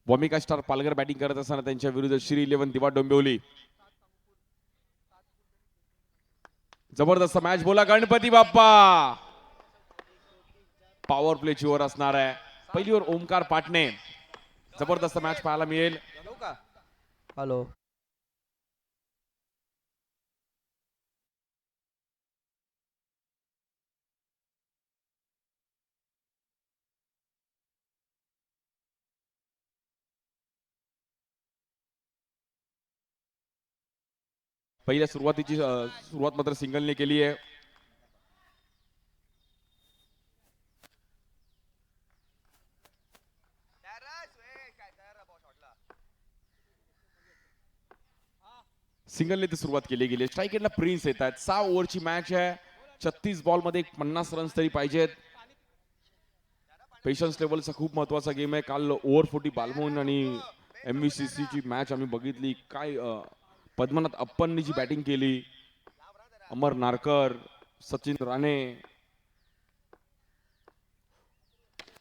भूमिका star Palghar batting करत असताना त्यांच्या विरुद्ध श्री 11 दिवा डोंबिवली. जबरदस्त मॅच बोला गणपती बाप्पा. पॉवर प्लेची ओव्हर असणार आहे. पहिली ओव्हर ओमकार पाटणे. जबरदस्त मॅच पाहायला मिळेल. हॅलो पहिल्या सुरुवात मात्र सिंगलने केली आहे. सिंगलने ती सुरुवात केली गेली. स्ट्राईक एंडला प्रिन्स येत आहेत. 6 ओव्हरची मॅच आहे. 36 बॉल मध्ये 50 रन्स तरी पाहिजेत. पेशन्स लेवलचा खूप महत्वाचा गेम आहे. काल ओव्हर 40 बालमोहन आणि MVCC ची मॅच आम्ही बघितली. काय पद्मनाथ अप्पननी जी बॅटिंग केली. अमर नारकर, सचिन राणे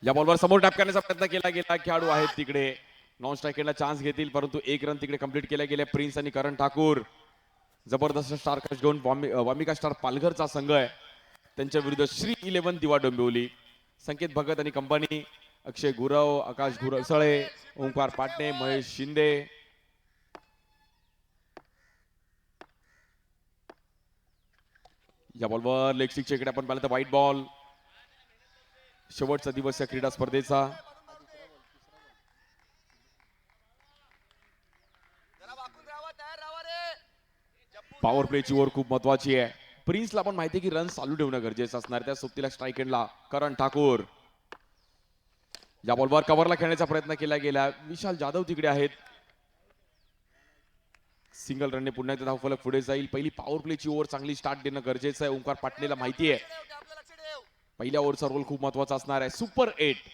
या बॉलवर समोर टॅप करण्याचा प्रयत्न केला गेला. खेळाडू आहेत तिकडे. नॉन स्ट्रायकरला चान्स घेतील परंतु 1 रन तिकडे कंप्लीट केल्या गेल्या. प्रिन्स आणि करण ठाकूर. जबरदस्त स्टार कॅच घेऊन वामिका स्टार पालघरचा संघ आहे. त्यांच्या विरुद्ध श्री 11 दिवा डोंबिवली. संकेत भगत आणि कंपनी, अक्षय गुरव, आकाश गुरसळे, ओंकार पाटणे, महेश शिंदे. या बॉलवर लेग स्टिकच्या इकडे आपण पाहिलं तर व्हाईट बॉल. शेवटचा दिवस या क्रीडा स्पर्धेचा. पॉवर प्लेची ओव्हर खूप महत्वाची आहे. प्रिन्सला पण माहिती आहे की रन चालू ठेवणं गरजेचं असणार. त्या सोबतीला स्ट्राईक एंडला करण ठाकूर. या बॉलवर कव्हरला खेळण्याचा प्रयत्न केला गेला. विशाल जाधव तिकडे आहेत. सिंगल रनने पुन्हा एकदा धावफलक पुढे जाईल. पहिली पॉवर प्लेची ओव्हर चांगली स्टार्ट देणं गरजेचं आहे. ओंकार पाटणेला माहिती आहे पहिल्या ओव्हरचा रोल खूप महत्वाचा असणार आहे. सुपर 8.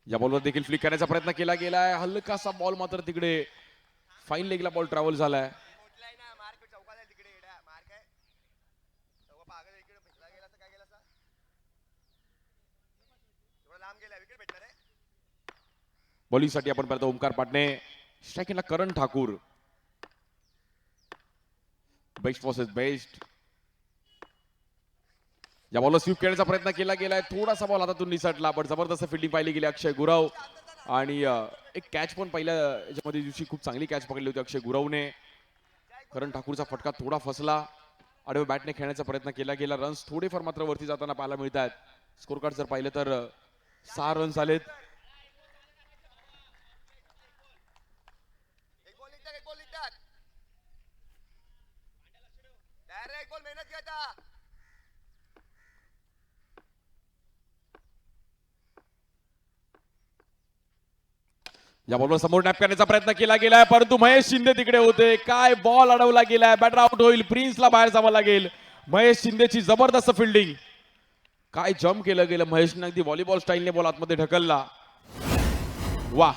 या बॉलवर देखील फ्लिक करण्याचा प्रयत्न केला गेलाय. हलकासा बॉल मात्र तिकडे फाईन लेगला बॉल ट्रॅव्हल झालाय. बॉलिंगसाठी आपण पाहतो ओमकार पाटणे. स्ट्राईकला Karan Thakur. Best versus best. या बॉलवर स्वीप करण्याचा प्रयत्न केला गेलाय. थोडासा बॉल हातातून निसटला पण जबरदस्त फिल्डिंग पाहिली गेली अक्षय गुरव. आणि एक कॅच पण पहिल्या याच्यामध्ये दिवशी खूप चांगली कॅच पकडली होती अक्षय गुरवने. करण ठाकूरचा फटका थोडा फसला. आडव्या बॅटने खेळण्याचा प्रयत्न केला गेला. रन्स थोडेफार मात्र वरती जाताना पाहायला मिळत आहेत. स्कोर कार्ड जर पाहिलं तर 6 रन्स आलेत. या बॉलवर समोर टॅप करण्याचा प्रयत्न केला गेलाय परंतु महेश शिंदे तिकडे होते. काय बॉल अडवला गेलाय. बॅटर आउट होईल. प्रिन्सला बाहेर जावं लागेल. महेश शिंदेची जबरदस्त फिल्डिंग. काय जम्प केलं गेलं. महेशने अगदी व्हॉलीबॉल स्टाईलने बॉल आतमध्ये ढकलला. वा.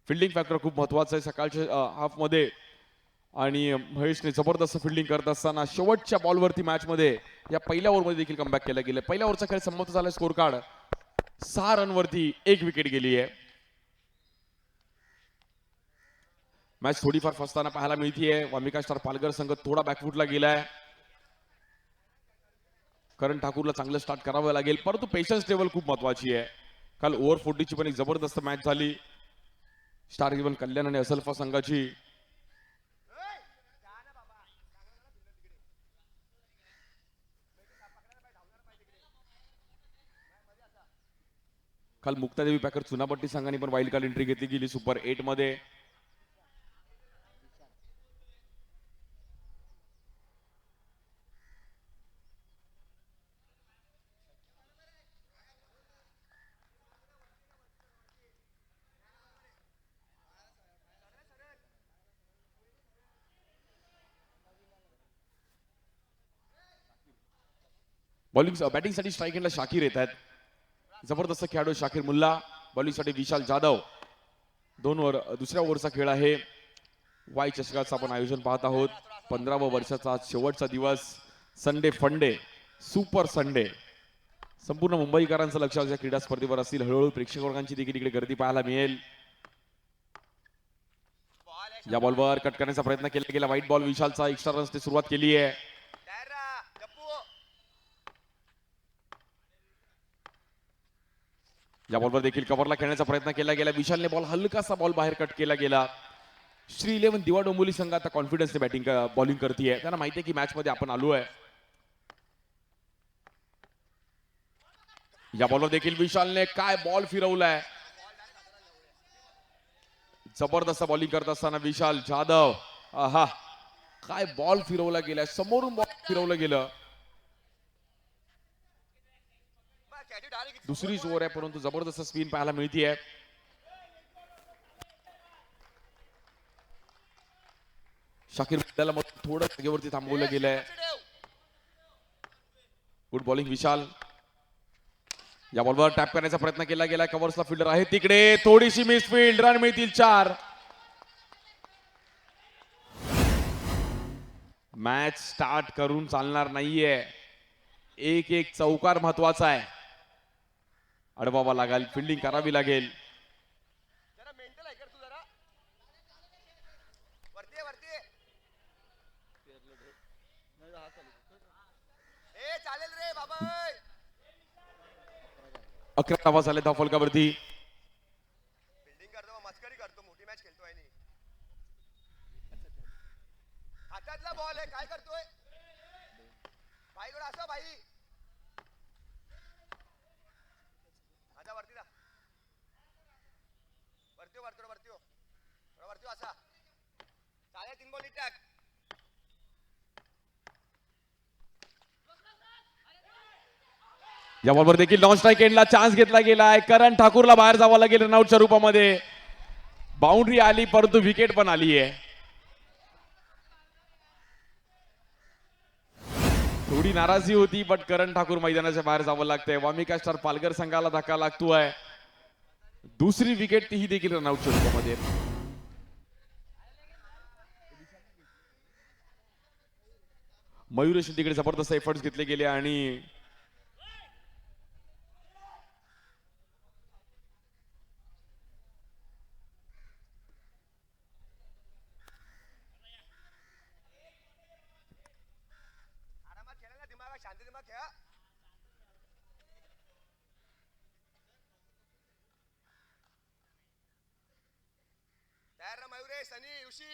फिल्डिंग फॅक्टर खूप महत्वाचं आहे सकाळच्या हाफ मध्ये. आणि महेशने जबरदस्त फिल्डिंग करत असताना शेवटच्या बॉलवरती मॅच मध्ये या पहिल्या ओव्हरमध्ये देखील कमबॅक केला गेला. पहिल्या ओव्हरचा खेळ समाप्त झाला. स्कोर कार्ड 6 रन वरती 1 विकेट गेली आहे. मॅच थोडीफार फसताना पाहायला मिळतीये. वामिका स्टार पालघर संघ थोडा बॅकफुटला गेलाय. करण ठाकूरला चांगलं स्टार्ट करावं लागेल परंतु पेशन्स लेवल खूप महत्वाची आहे. काल ओव्हर 40 ची पण एक जबरदस्त मॅच झाली स्टार 11 कल्याण आणि असलफा संघाची. काल मुक्तादेवी पॅकर चुनापट्टी संघाने पण वाईल्ड कार्ड एंट्री घेतली गेली सुपर 8 मध्ये. बॅटिंगसाठी स्ट्राईक एंडला शाकीर येत आहेत. जबरदस्त खेळाडू शाकीर मुल्ला. बॉलिंगसाठी विशाल जाधव. दुसऱ्या ओव्हरचा खेळ आहे. वाय चषकाचं आपण आयोजन पाहत आहोत. 15व्या वर्षाचा शेवटचा दिवस. संडे फंडे सुपर संडे. संपूर्ण मुंबईकरांचं लक्ष या क्रीडा स्पर्धेवर असतील. हळूहळू प्रेक्षक वर्गांची देखील इकडे गर्दी पाहायला मिळेल. या बॉलवर कट करण्याचा प्रयत्न केला गेला. व्हाईट बॉल विशालचा एक्स्ट्रा रन्सने सुरुवात केली आहे. या बॉलवर देखील कव्हरला खेळण्याचा प्रयत्न केला गेला. विशालने बॉल हलकासा बॉल बाहेर कट केला गेला. श्री 11 दिवा डोंबिवली संघ आता कॉन्फिडन्सने बॅटिंग बॉलिंग करते. त्यांना माहिती आहे की मॅच मध्ये आपण आलो आहे. या बॉलवर देखील विशालने काय बॉल फिरवलाय. जबरदस्त बॉलिंग करत असताना विशाल जाधव, आहा काय बॉल फिरवला गेलाय. समोरून बॉल फिरवलं गेलं. दुसरीच ओव्हर आहे परंतु जबरदस्त स्पिन पाहायला मिळतीये. शाकीर त्याला थोडं जागेवरती थांबवलं गेलंय. गुड बॉलिंग विशाल. या बॉलवर टॅप करण्याचा प्रयत्न केला गेला. कव्हर्सला फिल्डर आहे तिकडे. थोडीशी मिस फील्ड. रन मिळतील 4. मॅच स्टार्ट करून चालणार नाहीये. एक एक चौकार महत्वाचा आहे. अडवावा लागेल. फिल्डिंग करावी लागेल. चालेल रे बाबा. 11 धावा झाले धावफलकावरती. बिल्डिंग करतो मस्करी करतो. मोठी मॅच खेळतोय नी. हातातला बॉल आहे काय करतोय. भाईकडे असो भाई. आता वरती जा. वरती वरती वरती वरती असा. चालेल 3 बॉल टाक. या बॉलवर देखील नॉन स्ट्राईक एंडला चान्स घेतला गेलाय. करण ठाकूरला बाहेर जावं लागेल रनआउटच्या रूपामध्ये. बाउंड्री आली परंतु विकेट पण आली आहे. थोडी नाराजी होती बट करण ठाकूर मैदानाच्या बाहेर जावं लागतंय. वामिका स्टार पालघर संघाला धक्का लागतोय. दुसरी विकेट ही देखील रनआउटच्या रूपामध्ये. मयूर तिकडे जबरदस्त एफर्ट्स घेतले गेले आणि शांती दिमाग खेळा. तयार ना मयुरे सनी युशी.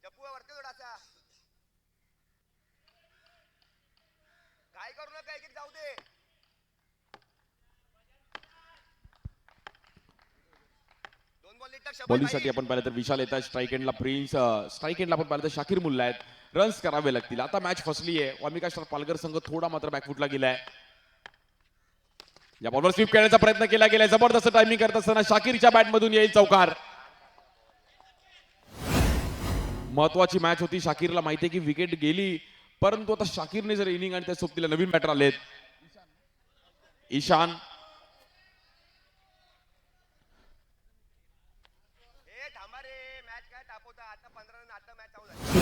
जप्पू वरती थोडासा. काय करू नका एक एक जाऊ दे. बॉलिंगसाठी आपण पाहिलं तर विशाल येतात. स्ट्राईक एंडला प्रिन्स. स्ट्राईक एंडला आपण पाहिलं तर शाकीर मुल्ला आहेत. रन्स करावे लागतील. आता मॅच फसली आहे. वामिका स्टार पालघर संघ थोडा मात्र बॅकफुटला गेलाय. या बॉलवर स्वीप करण्याचा प्रयत्न केला गेलाय. जबरदस्त टायमिंग करत असताना शाकीरच्या बॅट मधून येईल चौकार. महत्वाची मॅच होती. शाकीरला माहिती आहे की विकेट गेली परंतु आता शाकीरने जर इनिंग आणि त्या सोबतीला नवीन बॅटर आलेत. ईशान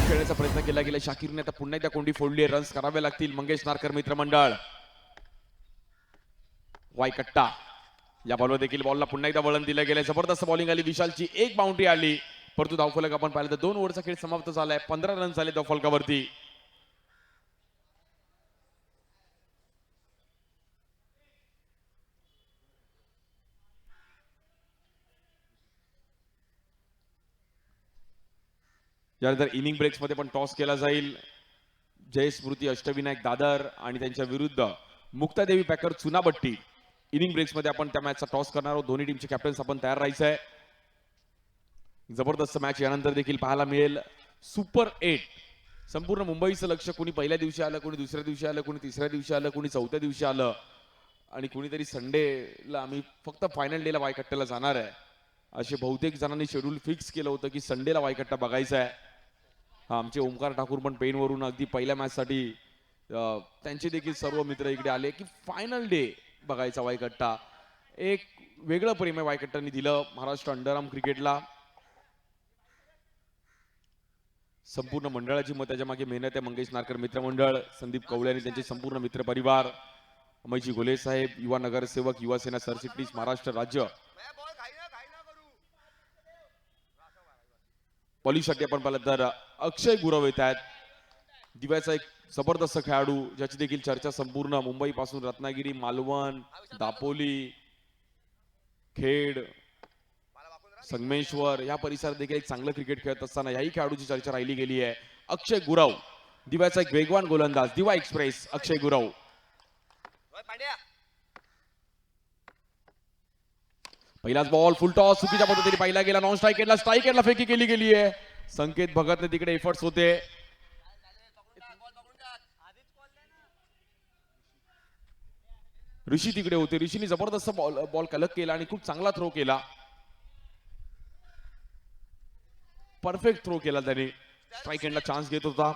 खेळण्याचा प्रयत्न केला गेला. शाकीरने आता पुन्हा एकदा कोंडी फोडली. रन्स करावे लागतील. मंगेश नारकर मित्रमंडळ. वायकट्टा. या बॉलवर देखील बॉलला पुन्हा एकदा वळण दिलं गेलं. जबरदस्त बॉलिंग आली विशालची. एक बाउंड्री आली परंतु धावफलक आपण पाहिलं तर 2 ओव्हरचा खेळ समाप्त झालाय. 15 रन झाले धावफलकावरती. यानंतर इनिंग ब्रेक्स मध्ये पण टॉस केला जाईल. जय स्मृती अष्टविनायक दादर आणि त्यांच्या विरुद्ध मुक्तादेवी पॅकर चुनाबट्टी. इनिंग ब्रेक्स मध्ये आपण त्या मॅचचा टॉस करणार आहोत. दोन्ही टीमचे कॅप्टन्स आपण तयार राहायचंय. जबरदस्त मॅच यानंतर देखील पाहायला मिळेल. सुपर 8. संपूर्ण मुंबईचं लक्ष कोणी पहिल्या दिवशी आलं, कोणी दुसऱ्या दिवशी आलं, कोणी तिसऱ्या दिवशी आलं, कोणी चौथ्या दिवशी आलं आणि कोणीतरी संडेला आम्ही फक्त फायनल डेला वायकट्ट्याला जाणार आहे. असे बहुतेक जणांनी शेड्यूल फिक्स केलं होतं की संडेला वायकट्टा बघायचा आहे. हा आमचे ओमकार ठाकूर पण पेनवरून अगदी पहिल्या मॅच साठी त्यांचे देखील सर्व मित्र इकडे आले की फायनल डे बघायचा वायकट्टा. एक वेगळं प्रेम आहे वायकट्टांनी दिलं महाराष्ट्र अंडरआर्म क्रिकेटला. संपूर्ण मंडळाची मत त्याच्या मागे मेहनत आहे. मंगेश नारकर मित्रमंडळ, संदीप कवळे आणि त्यांचे संपूर्ण मित्रपरिवार, अमयजी घोले साहेब, युवा नगरसेवक, युवा सेना सरचिटणीस, महाराष्ट्र राज्य. मैं बॉल घाई ना करू. पॉलिसाठी आपण पाहिलं तर अक्षय गुरव येत आहेत. दिव्याचा एक जबरदस्त खेळाडू ज्याची देखील चर्चा संपूर्ण मुंबई पासून रत्नागिरी, मालवण, दापोली, खेड, मला वाकून राहा. संगमेश्वर या परिसरात देखील एक चांगलं क्रिकेट खेळत असताना याही खेळाडूची चर्चा राहिली गेली आहे. अक्षय गुरव, दिव्याचा एक वेगवान गोलंदाज, दिवा एक्सप्रेस अक्षय गुरव. ओय पांड्या. पहिलाच बॉल फुल टॉस चुकीच्या पद्धतीने पाहिला गेला. नॉन स्ट्राईक एंडला स्ट्राईक एंडला फेकी केली गेली आहे. संकेत भगतने तिकडे एफर्ट्स होते. ऋषी तिकडे होते. ऋषीने जबरदस्त बॉल कलेक्ट केला आणि खूप चांगला थ्रो केला. परफेक्ट थ्रो केला त्याने. स्ट्राईक एंडला चान्स घेत होता.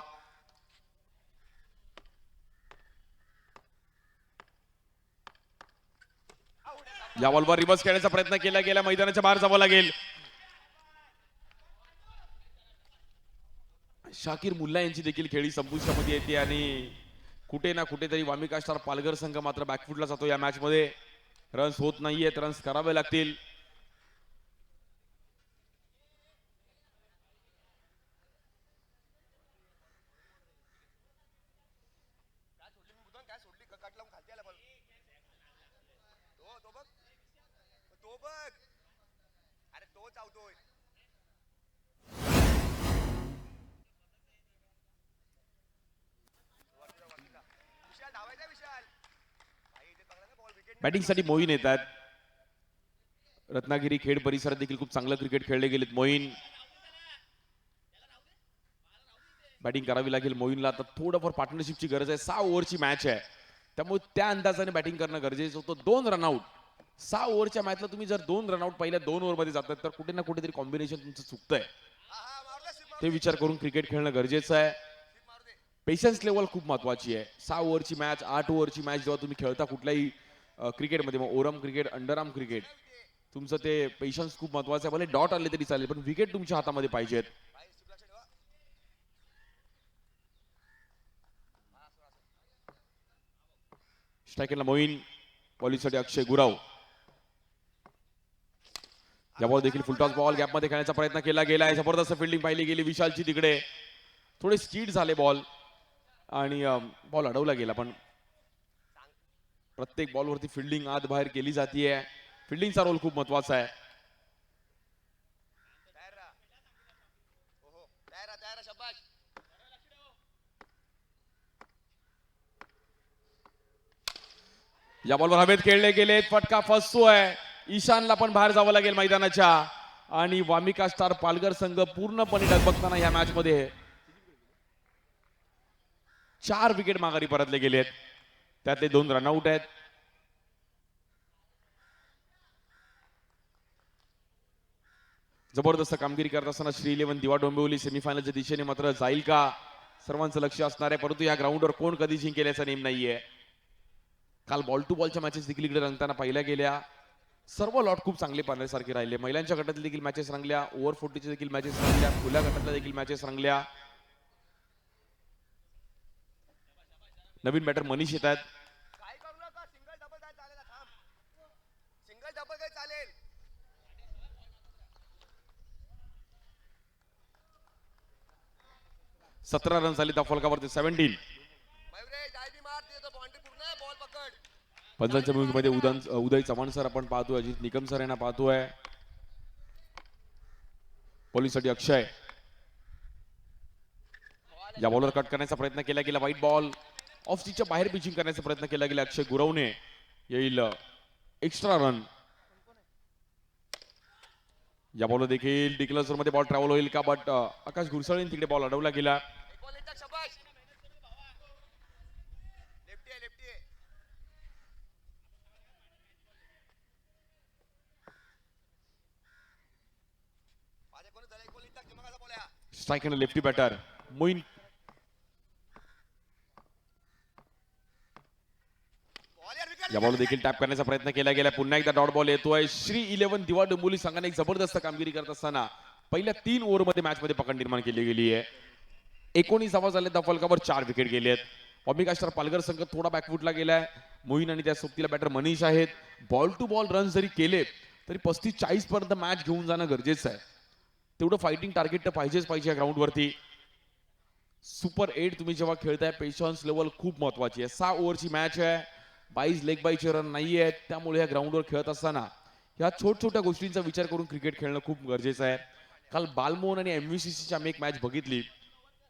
या बॉलवर रिव्हर्स खेळण्याचा प्रयत्न केला गेला. मैदानाच्या बाहेर जावं लागेल. शाकीर मुल्ला यांची देखील खेळी संपुष्टामध्ये येते आणि कुठे ना कुठेतरी वामिका स्टार पालघर संघ मात्र बॅकफुटला जातो. या मॅच मध्ये रन्स होत नाहीयेत. रन्स करावे लागतील. काय सोडली मी बुधन काय सोडली कट लावून खालती आला बॉल. तो बघ. तो बघ. अरे तो चावतोय. विशाल धावायचा विशाल. भाई इथे पकडा ना बॉल विकेट. बॅटिंग साठी मोहीन येतात. रत्नागिरी खेड परिसरात देखील खूप चांगलं क्रिकेट खेळले गेलेत. मोहीन बॅटिंग करावी लागेल मोहीनला. आता थोडंफार पार्टनरशिपची गरज आहे. 6 ओव्हरची मॅच आहे त्यामुळे त्या अंदाजाने बॅटिंग करणं गरजेचं होतं. 2 रनआउट 6 ओव्हरच्या मॅचला तुम्ही जर 2 रनआउट पहिल्या 2 ओव्हरमध्ये जातात तर कुठे ना कुठेतरी कॉम्बिनेशन तुमचं चुकतंय. हा मारला सिप ते विचार करून क्रिकेट खेळणं गरजेचं आहे. मारू दे. पेशन्स लेवल खूप महत्वाची आहे. 6 ओव्हरची मॅच 8 ओव्हरची मॅच जेव्हा तुम्ही खेळता कुठल्याही क्रिकेटमध्ये, मग ओरम क्रिकेट अंडरआर्म क्रिकेट, तुमचं ते पेशन्स खूप महत्वाचं आहे. भले डॉट आले तरी चालेल पण विकेट तुमच्या हातामध्ये पाहिजेत. भाई सिप लक्ष ठेवा. स्ट्रायकरला मोईन, बॉलिंगसाठी अक्षय गुराव. या बॉल देखील फुलटॉस बॉल गॅपमध्ये खेळण्याचा प्रयत्न केला गेलाय. जबरदस्त फिल्डिंग पाहिली गेली विशालची तिकडे. थोडे स्पीड झाले बॉल आणि बॉल अडवला गेला. पण प्रत्येक बॉलवरती फिल्डिंग आत बाहेर केली जाते. फिल्डिंगचा रोल खूप महत्वाचा आहे. तयार राहा. ओहो तयार राहा शाबाश. या बॉलवर हवेत खेळले गेले. फटका फसतोय. ईशानला पण बाहेर जावं लागेल मैदानाच्या आणि वामिका स्टार पालघर संघ पूर्णपणे डगमगताना या मॅच मध्ये 4 विकेट माघारी परतले गेलेत. त्यातले 2 रनआउट आहेत. जबरदस्त कामगिरी करत असताना श्री 11 दिवा डोंबिवली सेमीफायनलच्या दिशेने मात्र जाईल का सर्वांचं लक्ष असणार आहे. परंतु या ग्राउंडवर कोण कधी जिंकेल याचा नेम नाहीये. काल बॉल टू बॉलच्या मॅचेस देखील इकडे रंगताना पाहिल्या गेल्या. सर्व लॉट खूप चांगले पाहण्यासारखे राहिले. महिलांच्या गटातील देखील मॅचेस रंगल्या. ओव्हर 40 देखील मॅचेस रंगल्या. खुल्या गटातल्या देखील मॅचेस रंगल्या. नवीन बॅटर मनीष येत आहेत. काय करू नका. सिंगल डबल काय चालेल. थांब. सिंगल डबल काय चालेल. 17 रन झाली त्या फलकावरती 17. मयुरे जाय बी मार. तिथे तो बाउंड्री पूर्ण आहे. बॉल पकड. पंचांच्या भूमिकेमध्ये उदय चव्हाण सर आपण पाहतोय. अजित निकम सर यांना पाहतोय. पोलिससाठी अक्षय. या बॉलवर कट करण्याचा प्रयत्न केला गेला. व्हाईट बॉल ऑफ स्टिकच्या बाहेर पिचिंग करण्याचा प्रयत्न केला गेला. अक्षय गुरवने येईल एक्स्ट्रा रन. या बॉल देखील डिक्लर्सर मध्ये बॉल ट्रॅव्हल होईल का, बट आकाश घुरसळीने तिकडे बॉल अडवला गेला. एक बॉल इटक शाबाश. लेफ्टी आहे लेफ्टी आहे. माझ्या कोणी झालं. एक बॉल इटक. दिमागाचा बॉल आहे हा. Strike and lefty batter Moeen. Ball यार विकेट. या बॉल देखील टॅप करण्याचा प्रयत्न केला गेला. पुन्हा एकदा डॉट बॉल येतोय. श्री 11 दिवा डोंबिवली संघाने एक जबरदस्त कामगिरी करत असताना पहिल्या 3 ओव्हरमध्ये मॅच मध्ये पकड निर्माण केली गेली आहे. 19 झाले त्या फलकावर 4 विकेट गेले आहेत. वामिका स्टार पालघर संघ थोडा बॅकफुटला गेलाय. मोहीन आणि त्या सोबतीला बॅटर मनीष आहेत. बॉल टू बॉल रन जरी केले तरी 35-40 पर्यंत मॅच घेऊन जाणं गरजेचं आहे. तेवढं फायटिंग टार्गेट तर पाहिजेच पाहिजे या ग्राउंडवरती. सुपर 8 तुम्ही जेव्हा खेळताय पेशन्स लेवल खूप महत्वाची आहे. 6 ओव्हरची मॅच आहे. 22 लेग बायचे रन नाही आहेत. त्यामुळे या ग्राउंडवर खेळत असताना ह्या छोट्या गोष्टींचा विचार करून क्रिकेट खेळणं खूप गरजेचं आहे. काल बालमोहन आणि MVCCची आम्ही एक मॅच बघितली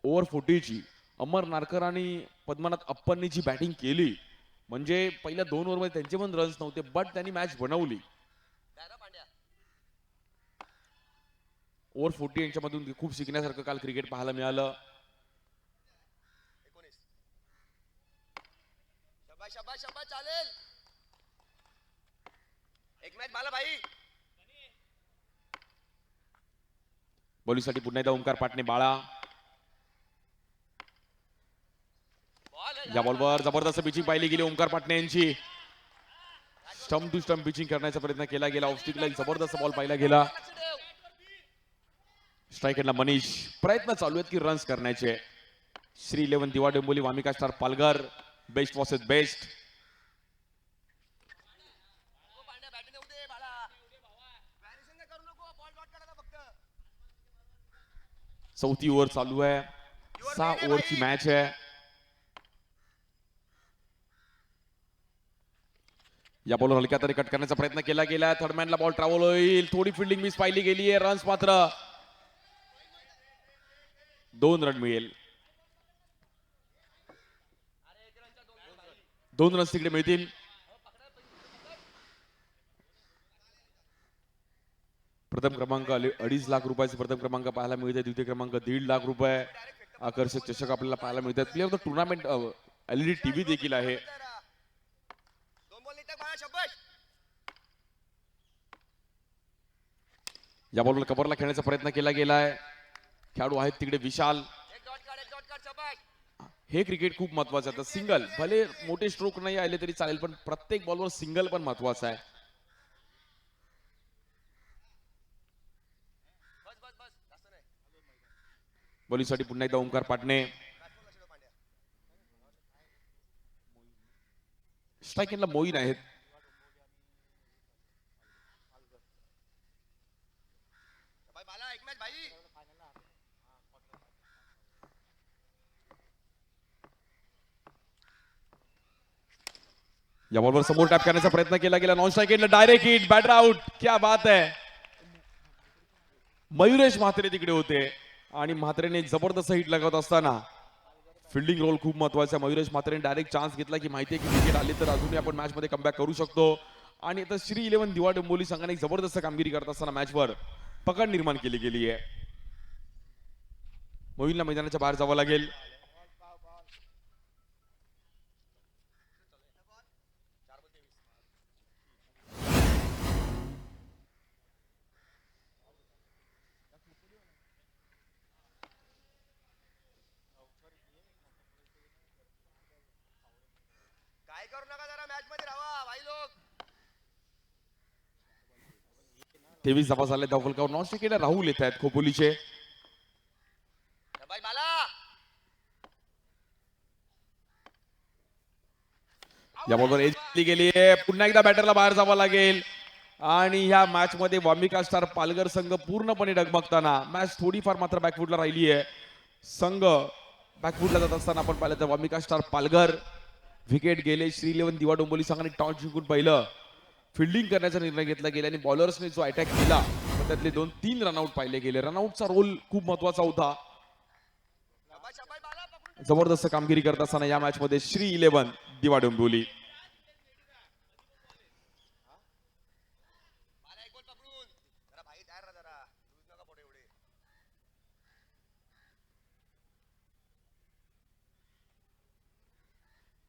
ओव्हर 40ची. अमर नारकर आणि पद्मनाथ अप्पननी जी बॅटिंग केली म्हणजे पहिल्या 2 ओव्हरमध्ये त्यांचे पण रन्स नव्हते बट त्यांनी मॅच बनवली. ओव्हर 40 यांच्यामधून खूप शिकण्यासारखं काल क्रिकेट पाहायला मिळालं. शाबाश शाबाश शाबाश चालेल. एक मॅच मला भाई. बॉलिंगसाठी पुन्हा एकदा ओंकार पाटणे बाळा. या बॉलवर जबरदस्त पिचिंग पाहिली गेली ओंकार पाटणे यांची. स्टंप टू स्टंप पिचिंग करण्याचा प्रयत्न केला गेला. ऑफ स्टिकला एक जबरदस्त बॉल पाहिला गेला. स्ट्राईक एंडला मनीष. प्रयत्न चालू आहेत की रन्स करण्याचे. श्री 11 दिवा Dombivli Wamiqa star Palghar best versus best. चौथी ओव्हर चालू आहे. 6 ओव्हरची मॅच आहे. या बॉलवर हलक्या तरी कट करण्याचा प्रयत्न केला गेला. थर्डमॅनला बॉल ट्रॅव्हल होईल. थोडी फिल्डिंग मिस पाहिली गेली आहे. रन्स मात्र 2 रन मिळेल. 2 रन्स तिकडे मिळतील. प्रथम क्रमांक 2.5 लाख रुपयाचे प्रथम क्रमांक पाहायला मिळते. द्वितीय क्रमांक 1.5 लाख रुपये. आकर्षक चषक आपल्याला पाहायला मिळतात. Player of the tournament LED TV देखील आहे. या बॉलवर कव्हरला खेळण्याचा प्रयत्न केला गेलाय. खेळाडू आहेत तिकडे विशाल. हे क्रिकेट खूप महत्वाचं आहे. सिंगल भले मोठे स्ट्रोक नाही आले तरी चालेल पण प्रत्येक बॉलवर सिंगल पण महत्वाचा आहे. बॉलिंगसाठी पुन्हा एकदा ओंकार पाटणे. स्ट्राईक एंडला मोईन आहेत. या बॉलवर समोर टॅप करण्याचा प्रयत्न केला गेला. नॉन स्ट्राईक एंडला डायरेक्ट हिट. Batter out. क्या बात आहे. मयुरेश म्हात्रे तिकडे होते आणि म्हात्रेने जबरदस्त हिट लगावत असताना फिल्डिंग रोल खूप महत्वाचा आहे. मयुरेश म्हात्रेने डायरेक्ट चान्स घेतला की माहिती आहे की विकेट आली तर अजूनही आपण मॅच मध्ये कमबॅक करू शकतो. आणि आता श्री 11 दिवा डोंबिवली संघाने जबरदस्त कामगिरी करत असताना मॅचवर पकड निर्माण केली गेली आहे. मोहिनला मैदानाच्या बाहेर जावं लागेल. काय करू नका जरा मॅच मध्ये राहा भाई लोक. 23 धावा झाले धावफलकावर. नॉन स्ट्राईक एंडला राहुल येत आहेत खोपोलीचे. भाई बाला. या बॉलवर एज केली गेली आहे. पुन्हा एकदा बॅटरला बाहेर जावं लागेल. आणि ह्या मॅच मध्ये वामिका स्टार पालघर संघ पूर्णपणे डगमगताना मॅच थोडीफार मात्र बॅकफुटला राहिली आहे. संघ बॅकफुटला जात असताना आपण पाहिलं तर वामिका स्टार पालघर विकेट गेले. श्री 11 दिवा डोंबिवली संघाने टॉस जिंकून पहिलं फिल्डिंग करण्याचा निर्णय घेतला गेला आणि बॉलर्सने जो अटॅक केला त्यातले 2-3 रनआउट पाहिले गेले. रनआउटचा रोल खूप महत्वाचा होता. जबरदस्त कामगिरी करत असताना या मॅच मध्ये श्री 11 दिवा डोंबिवली.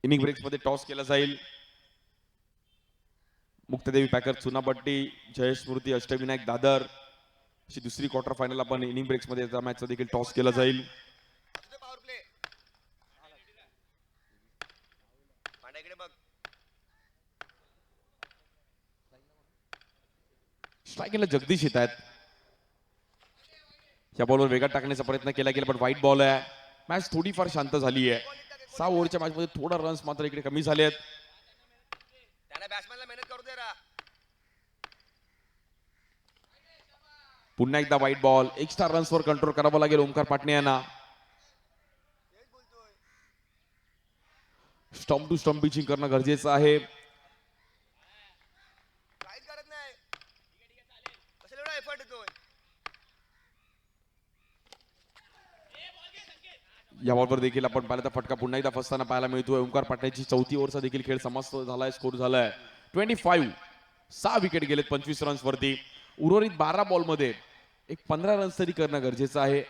इनिंग ब्रेक्स मध्ये टॉस केला जाईल. मुक्तदेवी पॅकर चुनापट्टी जयेश स्मृती अष्टविनायक दादर अशी दुसरी क्वार्टर फायनल आपण इनिंग ब्रेक्स मध्ये मॅच देखील टॉस केला जाईल. स्ट्राईकला जगदीश येत आहेत. या बॉलवर वेगात टाकण्याचा प्रयत्न केला गेला पण व्हाईट बॉल आहे. मॅच थोडीफार शांत झाली आहे. 6 ओव्हरच्या मॅच मध्ये थोडा रन्स मात्र इकडे कमी झाले आहेत. त्याने बॅट्समॅनला मेहनत करू दे रा. पुन्हा एकदा वाईट बॉल. एक्स्ट्रा रन्सवर कंट्रोल करावं लागेल ओमकार पाटणे यांना. तेच बोलतोय. स्टंप टू स्टंप पिचिंग करणं गरजेचं आहे. काहीच करत नाही. कशाला एवढा एफर्ट येतोय. या बॉलवर देखील आपण पाहिलं तर फटका पुन्हा एकदा फसताना पाहायला मिळतोय. ओमकार पाटण्याची 4थी ओव्हरचा देखील खेळ समाप्त झालाय. स्कोर झालाय 25. 6 विकेट गेलेत 25 रन्स वरती. उर्वरित 12 बॉलमध्ये एक 15 रन्स तरी करणं गरजेचं आहे.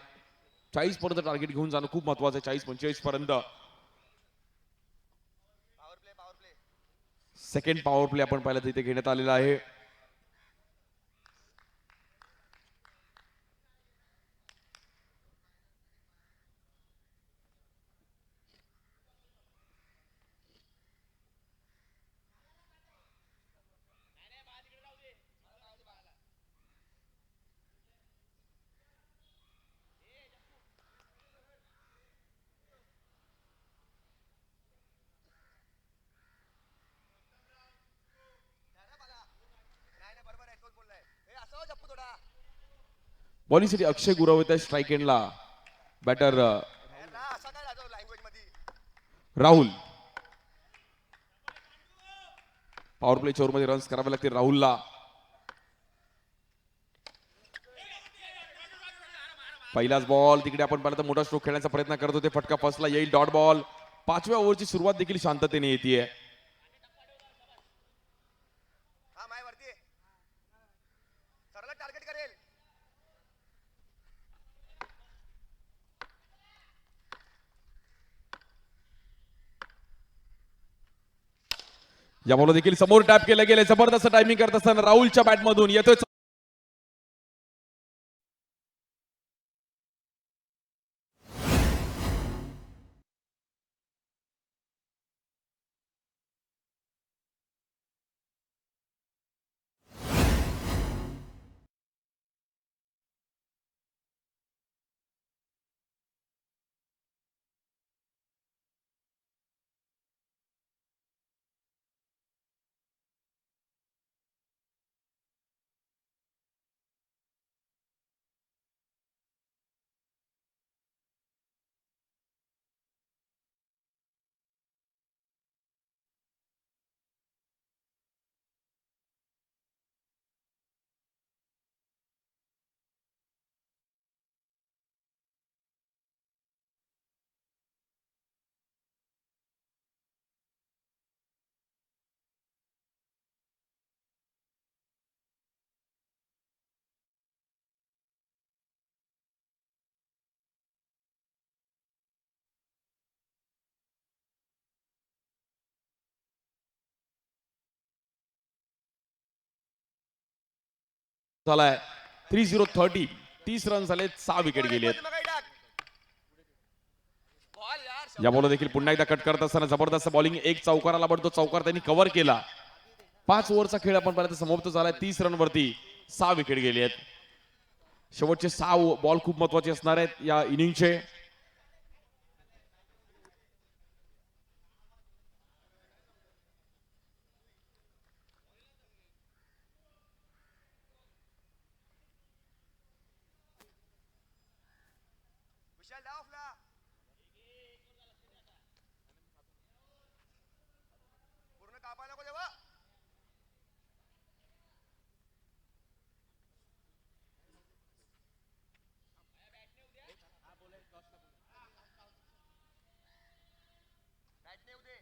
40 पर्यंत टार्गेट घेऊन जाणं खूप महत्वाचं आहे. 40-45 पर्यंत. Power play. Second power play आपण पाहिलं तर इथे घेण्यात आलेला आहे. नाही बरोबर आहे. तोच बोललाय. हे असं जप्पू थोडा. बॉलिंगसाठी अक्षय गुरव येत आहे स्ट्राईक एंडला. बॅटर असा काय जातो लँग्वेज मध्ये. राहुल. पॉवर प्लेच्या ओव्हरमध्ये रन्स करावे लागतील राहुलला. पहिलाच बॉल तिकडे आपण पाहिलं तर मोठा स्ट्रोक खेळण्याचा प्रयत्न करत होते. फटका फसला. येईल डॉट बॉल. 5व्या ओव्हरची सुरुवात देखील शांततेने येते. हा माय वरती सरला टार्गेट करेल. या बॉल देखील समोर टॅप केलं गेले. जबरदस्त टायमिंग करत असताना राहुलच्या बॅटमधून येतोय. झालाय 30-30. 30 रन झाले. 6 विकेट गेले आहेत. बॉल यार. या बॉल देखील पुन्हा एकदा कट करत असताना जबरदस्त बॉलिंग. एक चौकाराला पडतो. चौकार त्यांनी कव्हर केला. 5 ओव्हरचा खेळ आपण पाहिलं तर समाप्त झालाय. 30 रन वरती 6 विकेट गेले आहेत. शेवटचे 6 बॉल खूप महत्वाचे असणार आहेत या इनिंगचे. विशाल डावफला. पूर्ण कापा नको देवा. बॅट नाही उदे.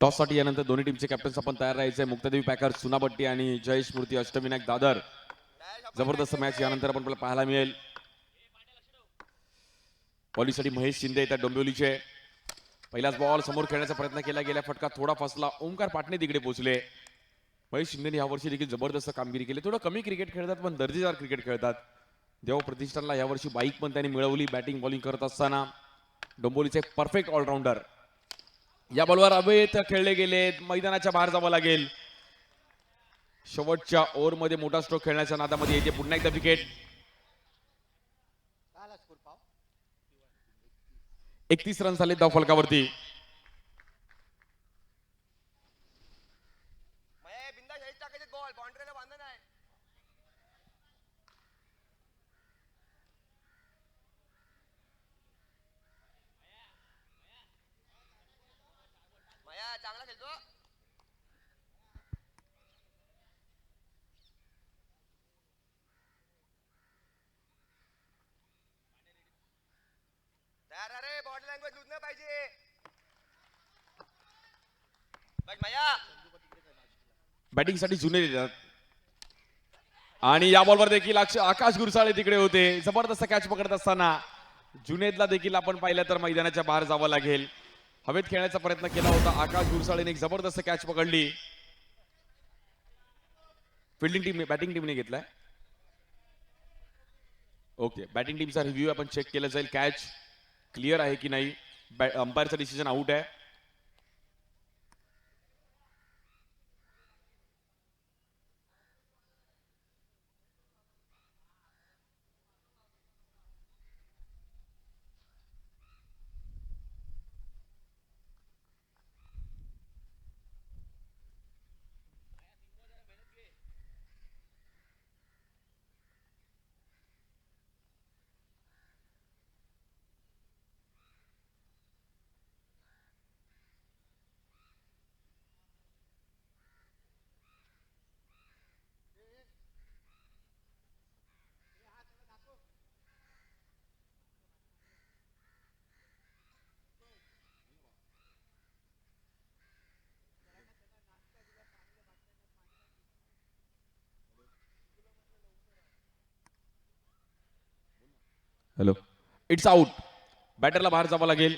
टॉस साठी यानंतर दोन्ही टीमचे कॅप्टन्स आपण तयार राहायचे. मुक्तादेवी पॅकर्स चुनाभट्टी आणि जय स्मृती अष्टविनायक दादर. जबरदस्त मॅच यानंतर आपण पाहायला मिळेल. बॉलिंगसाठी महेश शिंदे येतात डोंबिवलीचे. पहिलाच बॉल समोर खेळण्याचा प्रयत्न केला गेला. फटका थोडा फसला. ओमकार पाटणे तिकडे पोहोचले. महेश शिंदेने यावर्षी देखील जबरदस्त कामगिरी केली. थोडं कमी क्रिकेट खेळतात पण दर्जेदार क्रिकेट खेळतात. देव प्रतिष्ठानला यावर्षी बाईक पण त्यांनी मिळवली बॅटिंग बॉलिंग करत असताना. डोंबिवलीचे परफेक्ट ऑलराऊंडर. या बॉलवर अवैध खेळले गेले. मैदानाच्या बाहेर जावं लागेल. शेवटच्या ओव्हरमध्ये मोठा स्ट्रोक खेळण्याच्या नादामध्ये येते पुन्हा एकदा विकेट. 31 रन झाले धाव फलकावरती. मया बिंदा हेच टाकायचे बॉल बाउंड्रीला बांधलं नाही. मया चांगला खेळतो. तयार रे बॉडी लँग्वेज लुजणं पाहिजे. बघ मया बॅटिंगसाठी जुने येतात आणि या बॉलवर देखील आकाश गुरसाळे तिकडे होते. जबरदस्त कॅच पकडत असताना जुनेदला देखील आपण पाहिलं तर मैदानाच्या बाहेर जावं लागेल. हवेत खेळण्याचा प्रयत्न केला होता आकाश गुरसाळेने, एक जबरदस्त कॅच पकडली. फिल्डिंग टीम बॅटिंग टीमने घेतलाय. ओके, बॅटिंग टीमचा रिव्ह्यू आपण चेक केला जाईल. कॅच क्लिअर आहे की नाही. अंपायरचा डिसिजन आउट आहे. Hello, it's out. बॅटरला बाहेर जावं लागेल.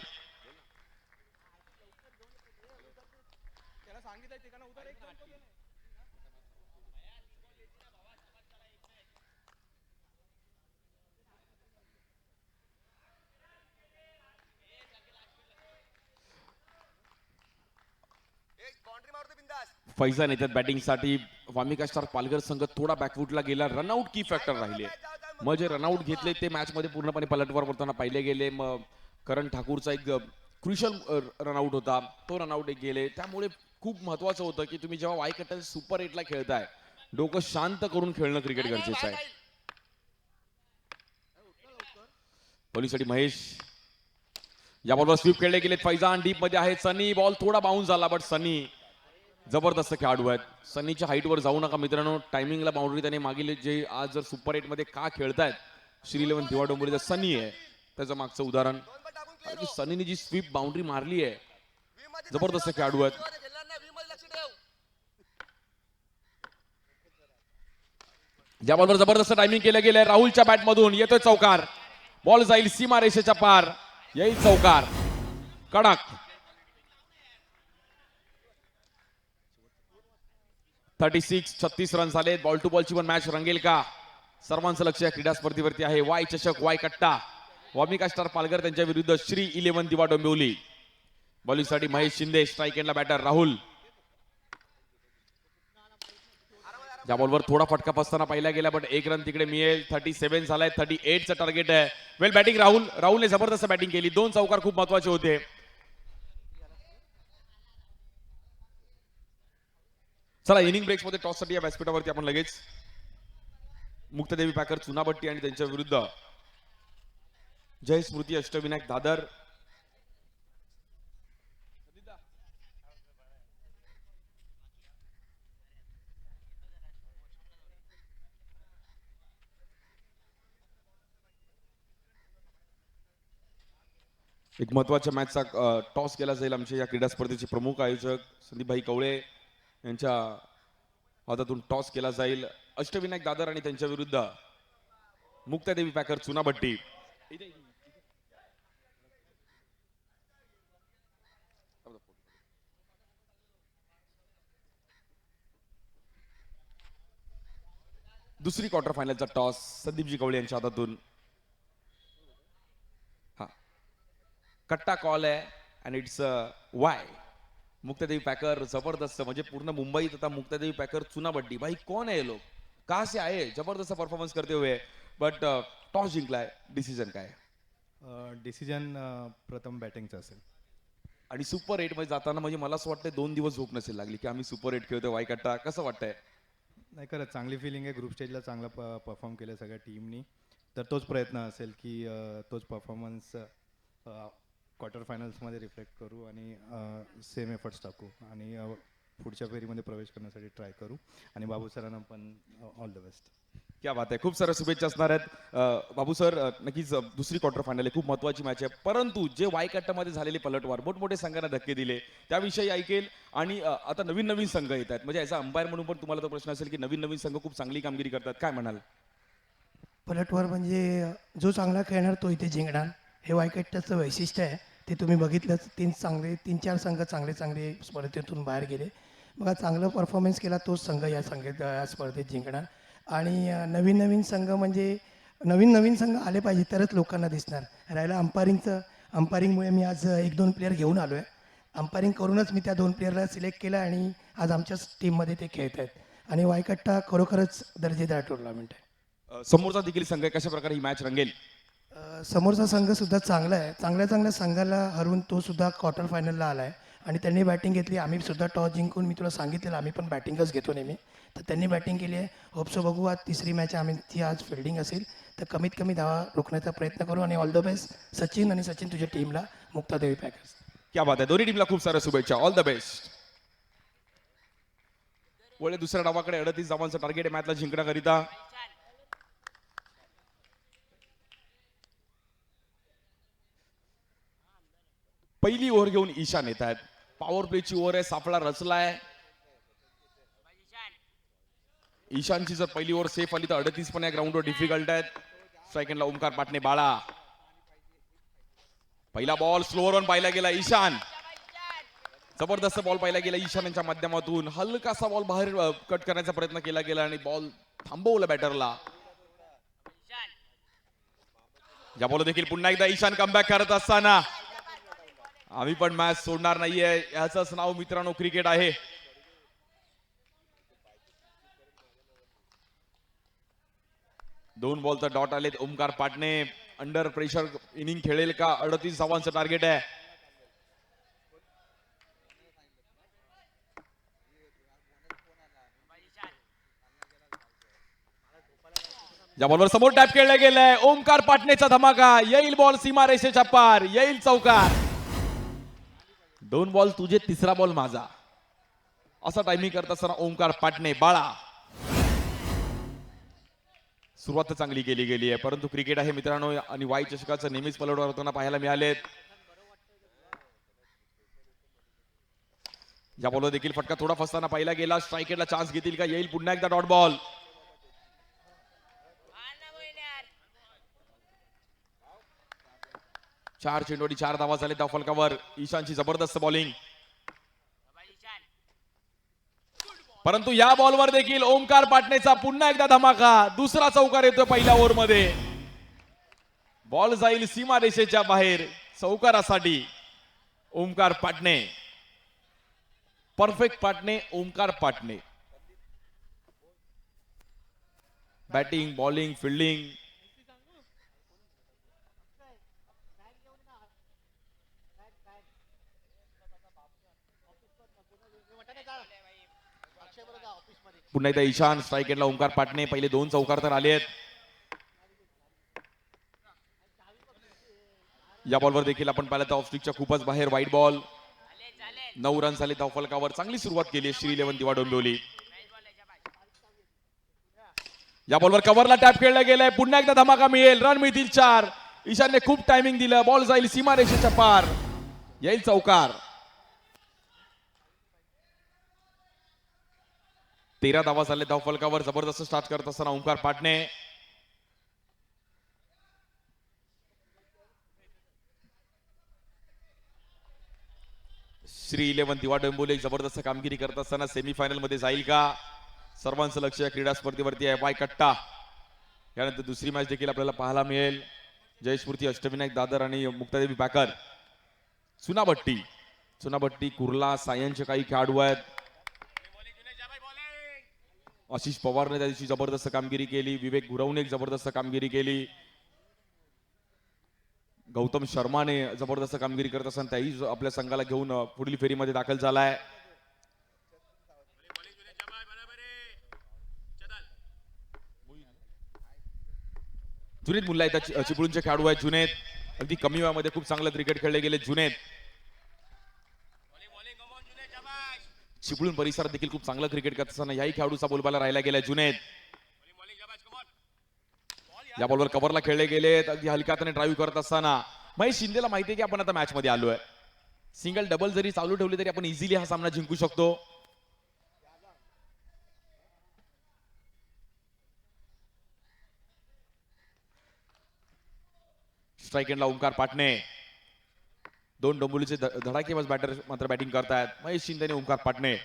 एक बाउंड्री मारतो बिंदास. फैजान येतात बॅटिंगसाठी. वामिका स्टार पालघर संघ थोडा बॅकफुटला गेला. रनआउट की फॅक्टर राहिले. मग जे रनआउट घेतले ते मॅच मध्ये पूर्णपणे पलटवार करताना पाहिले गेले. मग करण ठाकूरचा एक क्रुशल रनआउट होता, तो रनआउट एक गेले. त्यामुळे खूप महत्वाचं होतं की तुम्ही जेव्हा वाईकट्टा सुपर 8 ला खेळताय, डोकं शांत करून खेळणं क्रिकेट गरजेचं आहे. पोलीसाठी महेश. या बॉलवर स्वीप खेळले गेले. फैजान डीप मध्ये आहे. सनी बॉल थोडा बाउन्स झाला, बट सनी जबरदस्त खेळाडू आहेत. सनीच्या हाईटवर जाऊ नका मित्रांनो. टायमिंगला बाउंड्री त्याने मागील जे आज जर सुपर 8 मध्ये का खेळतायत श्री 11 दिवा डोंबिवलीचा सनी आहे त्याचं मागचं उदाहरण. दोन बॉल टाकून क्लिअर हो. सनीने जी स्वीप बाउंड्री मारली आहे, वी मध्ये जबरदस्त लक्ष खेळाडू ठेव. आहेत. वी खेळणार नाही, वी मध्ये लक्ष ठेव. या बॉलवर जबरदस्त टायमिंग केलं गेलंय. राहुलच्या बॅट मधून येतोय चौकार. बॉल जाईल सीमा रेषेच्या पार, येईल चौकार. कडक. 36 रन झाले. बॉल टू बॉलची पण मॅच रंगेल का? सर्वांचं लक्ष या क्रीडा स्पर्धेवरती आहे. वाय चषक, वाय कट्टा. वामिका स्टार पालघर त्यांच्या विरुद्ध श्री 11 दिवा डोंबिवली. बॉलिंगसाठी महेश शिंदे. स्ट्राईक एंडला बॅटर राहुल. या बॉलवर थोडा फटका फसताना पाहिला गेला, बट एक रन तिकडे मिळेल. 37 झालाय. 38 चं टार्गेट आहे. वेल बॅटिंग राहुलने जबरदस्त बॅटिंग केली. 2 चौकार खूप महत्वाचे होते. चला, इनिंग ब्रेक्स मध्ये टॉस साठी या व्यासपीठावरती आपण लगेच मुक्तदेवी पॅकर चुनाभट्टी आणि त्यांच्या विरुद्ध जय स्मृती अष्टविनायक दादर. एक महत्वाच्या मॅचचा टॉस केला जाईल. आमच्या या क्रीडा स्पर्धेचे प्रमुख आयोजक संदीपभाई कवळे यांच्या हातातून टॉस केला जाईल. अष्टविनायक दादर आणि त्यांच्या विरुद्ध मुक्तादेवी पॅकर चुनाभट्टी. दुसरी क्वार्टर फायनलचा टॉस संदीपजी कवळे यांच्या हातातून. हा, कट्टा कॉल आहे आणि इट्स वाय. मुक्तादेवी पॅकर जबरदस्त, म्हणजे पूर्ण मुंबईत आता मुक्तादेवी पॅकर चुनाबड्डी. भाई कौन है ये लोग, कहाँ से आए, जबरदस्त परफॉर्मन्स करते हुए. बट टॉस जिंकलाय, डिसिजन काय? डिसिजन प्रथम बॅटिंगचं असेल. आणि सुपर एट मध्ये जाताना म्हणजे मला असं वाटतं 2 दिवस झोप नसेल लागली की आम्ही सुपर एट खेळतोय वायकट्टा. कसं वाटतंय? नाही, खरंच चांगली फिलिंग आहे. ग्रुप स्टेजला चांगला परफॉर्म केलं सगळ्या टीमनी. तर तोच प्रयत्न असेल की तोच परफॉर्मन्स क्वार्टर फायनल्समध्ये रिफ्लेक्ट करू आणि सेम एफर्ट्स टाकू आणि पुढच्या फेरीमध्ये प्रवेश करण्यासाठी ट्राय करू. आणि बाबू सरांना पण ऑल द बेस्ट. क्या बात आहे, खूप साऱ्या शुभेच्छा असणार आहेत. बाबू सर, नक्कीच दुसरी क्वार्टर फायनल आहे, खूप महत्वाची मॅच आहे. परंतु जे वायकट्टामध्ये झालेले पलटवार, मोठमोठे संघांना धक्के दिले, त्याविषयी ऐकेल. आणि आता नवीन नवीन संघ येत आहेत, म्हणजे याचा अंपायर म्हणून पण तुम्हाला तो प्रश्न असेल की नवीन नवीन संघ खूप चांगली कामगिरी करतात, काय म्हणाल? पलटवार म्हणजे जो चांगला खेळणार तो इथे जिंकणार, हे वायकट्टाचं वैशिष्ट्य आहे. ते तुम्ही बघितलंच, 3-4 संघ चांगले स्पर्धेतून बाहेर गेले. बघा, चांगला परफॉर्मन्स केला तोच संघ या स्पर्धेत जिंकणार. आणि नवीन संघ म्हणजे नवीन संघ आले पाहिजे तरच लोकांना दिसणार. राहिलं अंपायरिंगमुळे मी आज 1-2 प्लेअर घेऊन आलो आहे. अंपायरिंग करूनच मी त्या 2 प्लेअरला सिलेक्ट केलं आणि आज आमच्याच टीममध्ये ते खेळत आहेत. आणि वायकट्टा खरोखरच दर्जेदार टुर्नामेंट आहे. समोरचा देखील संघ आहे, कशा प्रकारे ही मॅच रंगेल? समोरचा संघसुद्धा चांगला आहे. चांगल्या संघाला हरवून तो सुद्धा क्वार्टर फायनलला आला आहे आणि त्यांनी बॅटिंग घेतली. आम्ही सुद्धा टॉस जिंकून, मी तुला सांगितलेलं आम्ही पण बॅटिंगच घेतो नेहमी, तर त्यांनी बॅटिंग केली आहे. होपसो बघू, आज तिसरी मॅच आमची आज फिल्डिंग असेल तर कमीत कमी धावा रोखण्याचा प्रयत्न करू. आणि ऑल द बेस्ट सचिन, आणि सचिन तुझ्या टीमला, मुक्तादेवी पॅकर्स. क्या बात आहे, दोन्ही टीमला खूप साऱ्या शुभेच्छा, ऑल द बेस्ट. वळे दुसऱ्या डावाकडे 38 धावांचं टार्गेट आहे मॅचला जिंकण्याकरिता. पहिली ओव्हर घेऊन ईशान येत आहेत. पॉवर प्लेची ओव्हर आहे, सापळा रचलाय. ईशानची जर पहिली ओव्हर सेफ आली तर 38 पण या ग्राउंडवर डिफिकल्ट आहेत. सेकंडला ओमकार पाटणे बाळा. पहिला बॉल स्लोअर वन पाहिला गेला. ईशान, जबरदस्त बॉल पाहिला गेला ईशान यांच्या माध्यमातून. हलकासा बॉल बाहेर कट करण्याचा प्रयत्न केला गेला आणि बॉल थांबवला बॅटरला. या बॉल देखील पुन्हा एकदा ईशान कमबॅक करत असताना आम्ही पण मॅच सोडणार नाहीये, याचंच नाव मित्रांनो क्रिकेट आहे. दोन बॉलचा डॉट आले. Omkar Patne under pressure inning खेळेल का? 38 धावांचं टार्गेट आहे. या बॉलवर समोर टॅप खेळला गेलाय. ओमकार पाटणेचा धमाका, येईल बॉल सीमारेषेच्या पार, येईल चौकार. 2 बॉल तुझे, तिसरा बॉल माझा, असा टायमिंग करत असताना ओमकार पाटणे बाळा. सुरुवात चांगली केली गेली आहे, परंतु क्रिकेट आहे मित्रांनो आणि वाई चषकाचं नेहमीच पलटवार होताना पाहायला मिळालेत. या बॉलवर देखील फटका थोडा फसताना पाहिला गेला. स्ट्रायकेटला चान्स घेतील का? येईल पुन्हा एकदा डॉट बॉल. चार चेंडूवडी 4 धावा झाले त्या फलकावर. ईशानची जबरदस्त बॉलिंग, परंतु या बॉलवर देखील ओमकार पाटणेचा पुन्हा एकदा धमाका. दुसरा चौकार येतोय पहिल्या ओव्हर मध्ये. बॉल जाईल सीमा रेषेच्या बाहेर चौकारासाठी. Omkar Patne, perfect Patne, Omkar Patne. Batting, bowling, fielding पुन्हा एकदा ईशान. स्ट्राईक एंडला ओमकार पाटणे. पहिले 2 चौकार तर आले आहेत. या बॉलवर देखील आपण पाहिलं तर ऑफ स्टिकच्या खूपच बाहेर वाईट बॉल. 9 रन झाले धाव फलकावर. चांगली सुरुवात केली श्री 11 दिवा डोंबिवली. या बॉलवर कव्हरला टॅप खेळला गेलाय. पुन्हा एकदा धमाका मिळेल, रन मिळतील 4. ईशानने खूप टायमिंग दिलं. बॉल जाईल सीमारेषेच्या पार, येईल चौकार. 13 धावा झाले धाव फलकावर. जबरदस्त स्टार्ट करत असताना ओमकार पाटणे. श्री 11 दिवा डोंबिवली जबरदस्त कामगिरी करत असताना सेमीफायनल मध्ये जाईल का? सर्वांचं लक्ष या क्रीडा स्पर्धेवरती आहे. वायकट्टा. यानंतर दुसरी मॅच देखील आपल्याला पाहायला मिळेल. जयस्मृती अष्टविनायक दादर आणि मुक्तादेवी पॅकर चुनाभट्टी. चुनाभट्टी, कुर्ला, सायनचे काही खेळाडू आहेत. आशिष पवारने त्या दिवशी जबरदस्त कामगिरी केली. विवेक गुरवने एक जबरदस्त कामगिरी केली. गौतम शर्माने जबरदस्त कामगिरी करत असताना त्याही आपल्या संघाला घेऊन पुढील फेरीमध्ये दाखल झालाय. जुनेद मुल्ला इथं चिपळूणचे खेळाडू आहेत. जुनेद अगदी कमी वयामध्ये खूप चांगलं क्रिकेट खेळले गेले. जुनेद चिपळूण परिसरात देखील खूप चांगलं क्रिकेट करत असताना याही खेळाडूचा बोलबाला राहिला गेला. जुनेद या बॉलवर कव्हरला खेळले गेले. अगदी हलक्या हाताने ड्राईव्ह करत असताना महेश शिंदेला माहिती आहे की आपण आता मॅच मध्ये आलोय. सिंगल डबल जरी चालू ठेवली तरी आपण इझिली हा सामना जिंकू शकतो. स्ट्राईक एंडला ओंकार पाटणे. दोन डोंबिवलीचे धडाकेबाज बॅटर मात्र बॅटिंग करतायत. महेश शिंदे आणि ओंकार पाटणे.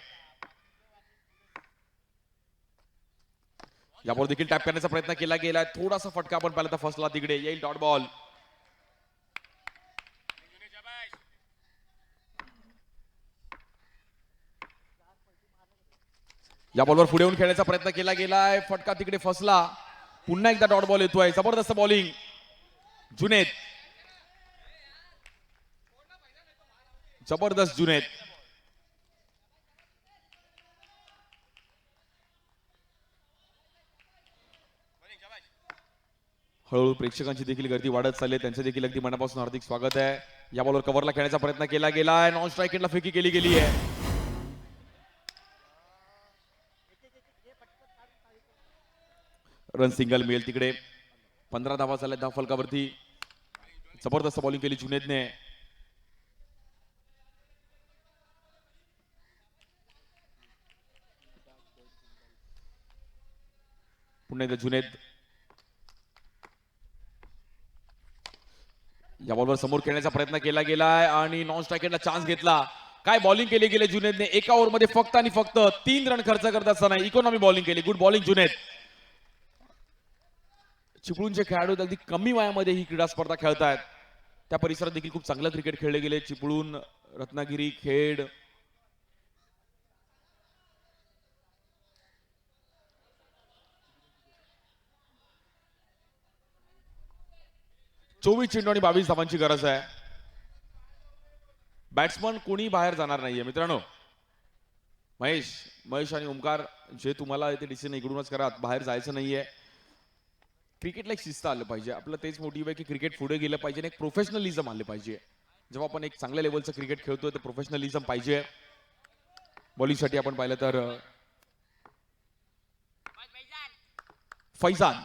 यावर देखील टॅप करण्याचा प्रयत्न केला गेला. थोडासा फटका आपण पाहिला तर फसला. तिकडे येईल डॉट बॉल. या बॉलवर पुढे येऊन खेळण्याचा प्रयत्न केला गेलाय. फटका तिकडे फसला. पुन्हा एकदा डॉट बॉल येतोय. जबरदस्त बॉलिंग जुनेद. जबरदस्त जुनेद. हळूहळू प्रेक्षकांची देखील गर्दी वाढत चालली आहे. त्यांचे देखील अगदी मनापासून हार्दिक स्वागत आहे. या बॉलवर कव्हरला खेळण्याचा प्रयत्न केला गेलाय. नॉन स्ट्राईक एंडला फेकी केली गेली आहे. रन सिंगल मिळेल तिकडे. 15 धावा झाल्या धाव फलकावरती. जबरदस्त बॉलिंग केली जुनेदने. पुन्हा एकदा जुनेद. या बॉलवर समोर खेळण्याचा प्रयत्न केला गेलाय आणि नॉन स्ट्रायकरला चान्स घेतला. काय बॉलिंग केली गेली जुनेदने. एका ओव्हरमध्ये फक्त आणि फक्त 3 रन खर्च करत असताना इकॉनॉमी बॉलिंग केली. Good bowling Junaid. चिपळूणचे खेळाडू अगदी कमी वयामध्ये ही क्रीडा स्पर्धा खेळतायत. त्या परिसरात देखील खूप चांगलं क्रिकेट खेळले गेले. चिपळूण, रत्नागिरी, खेड. चोवीस चेंडू आणि 22 धावांची गरज आहे. बॅट्समन कोणी बाहेर जाणार नाहीये मित्रांनो. महेश आणि ओंकार जे तुम्हाला इथे डिसिजन इकडूनच करा. बाहेर जायचं नाहीये. क्रिकेटला एक शिस्त आलं पाहिजे. आपलं तेच मोटिव्ह आहे की क्रिकेट पुढे गेलं पाहिजे. एक प्रोफेशनलिझम आले पाहिजे. जेव्हा आपण एक चांगल्या लेवलचं क्रिकेट खेळतोय तर प्रोफेशनलिझम पाहिजे. बॉलिंगसाठी आपण पाहिलं तर फैजान.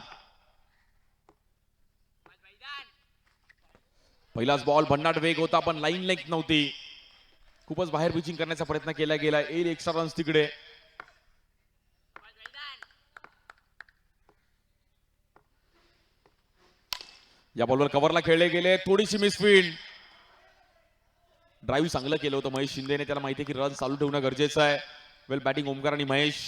पहिलाच बॉल भन्नाट वेग होता पण लाईन लेंथ नव्हती. खूपच बाहेर पिचिंग करण्याचा प्रयत्न केला गेला. येईल एक्स्ट्रा रन्स तिकडे. या बॉलवर कव्हरला खेळले गेले. थोडीशी मिसफील्ड. ड्राईव्ह चांगलं केलं होतं महेश शिंदेने. त्याला माहिती आहे की रन चालू ठेवणं गरजेचं आहे. वेल बॅटिंग ओमकार आणि महेश.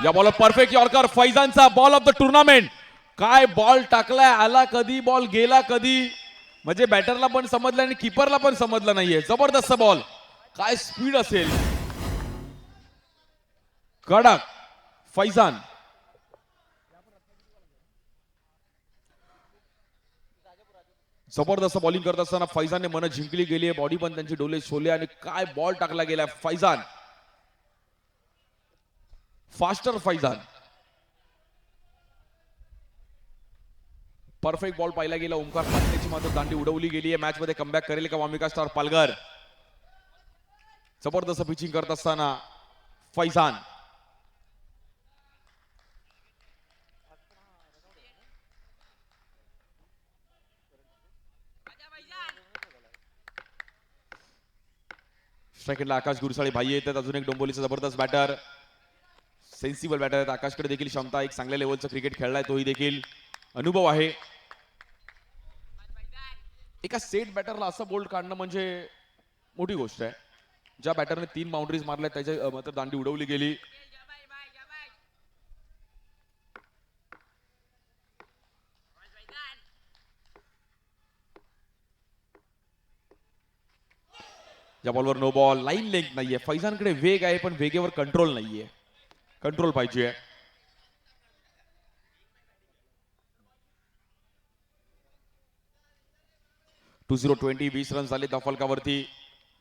या बॉलर परफेक्ट यॉर्कर. फैजानचा बॉल ऑफ द टुर्नामेंट. काय बॉल टाकलाय. आला कधी बॉल गेला कधी. म्हणजे बॅटरला पण समजलं आणि किपरला पण समजलं नाहीये. जबरदस्त बॉल. काय स्पीड असेल. कडक फैजान. जबरदस्त बॉलिंग करत असताना फैजानने मन जिंकली गेली आहे. बॉडी पण त्यांची डोले शोले आणि काय बॉल टाकला गेलाय. Faizan. Faster Faizan. Perfect ball पाहिला गेला. ओंकार पाटणेची मात्र दांडी उडवली गेली आहे. मॅच मध्ये कमबॅक करेल का वामिका स्टार पालघर. जबरदस्त पिचिंग करत असताना फैजान. स्ट्राईकला आकाश गुरसाळे भाई येतात. अजून एक डोंबिवलीचा जबरदस्त बॅटर. सेन्सिबल बॅटर आहेत. आकाशकडे देखील क्षमता. एक चांगल्या लेवलचं क्रिकेट खेळलाय तोही देखील. अनुभव आहे. एका सेट बॅटरला असं बोल्ड काढणं म्हणजे मोठी गोष्ट आहे. ज्या बॅटरने 3 बाउंड्रीज मारल्या त्याच्या मात्र दांडी उडवली गेली. या बॉलवर नो बॉल. लाईन लेंथ नाहीये. फैजानकडे वेग आहे पण वेगेवर कंट्रोल नाहीये. कंट्रोल पाहिजे. 20 20 रन झाले फलकावरती.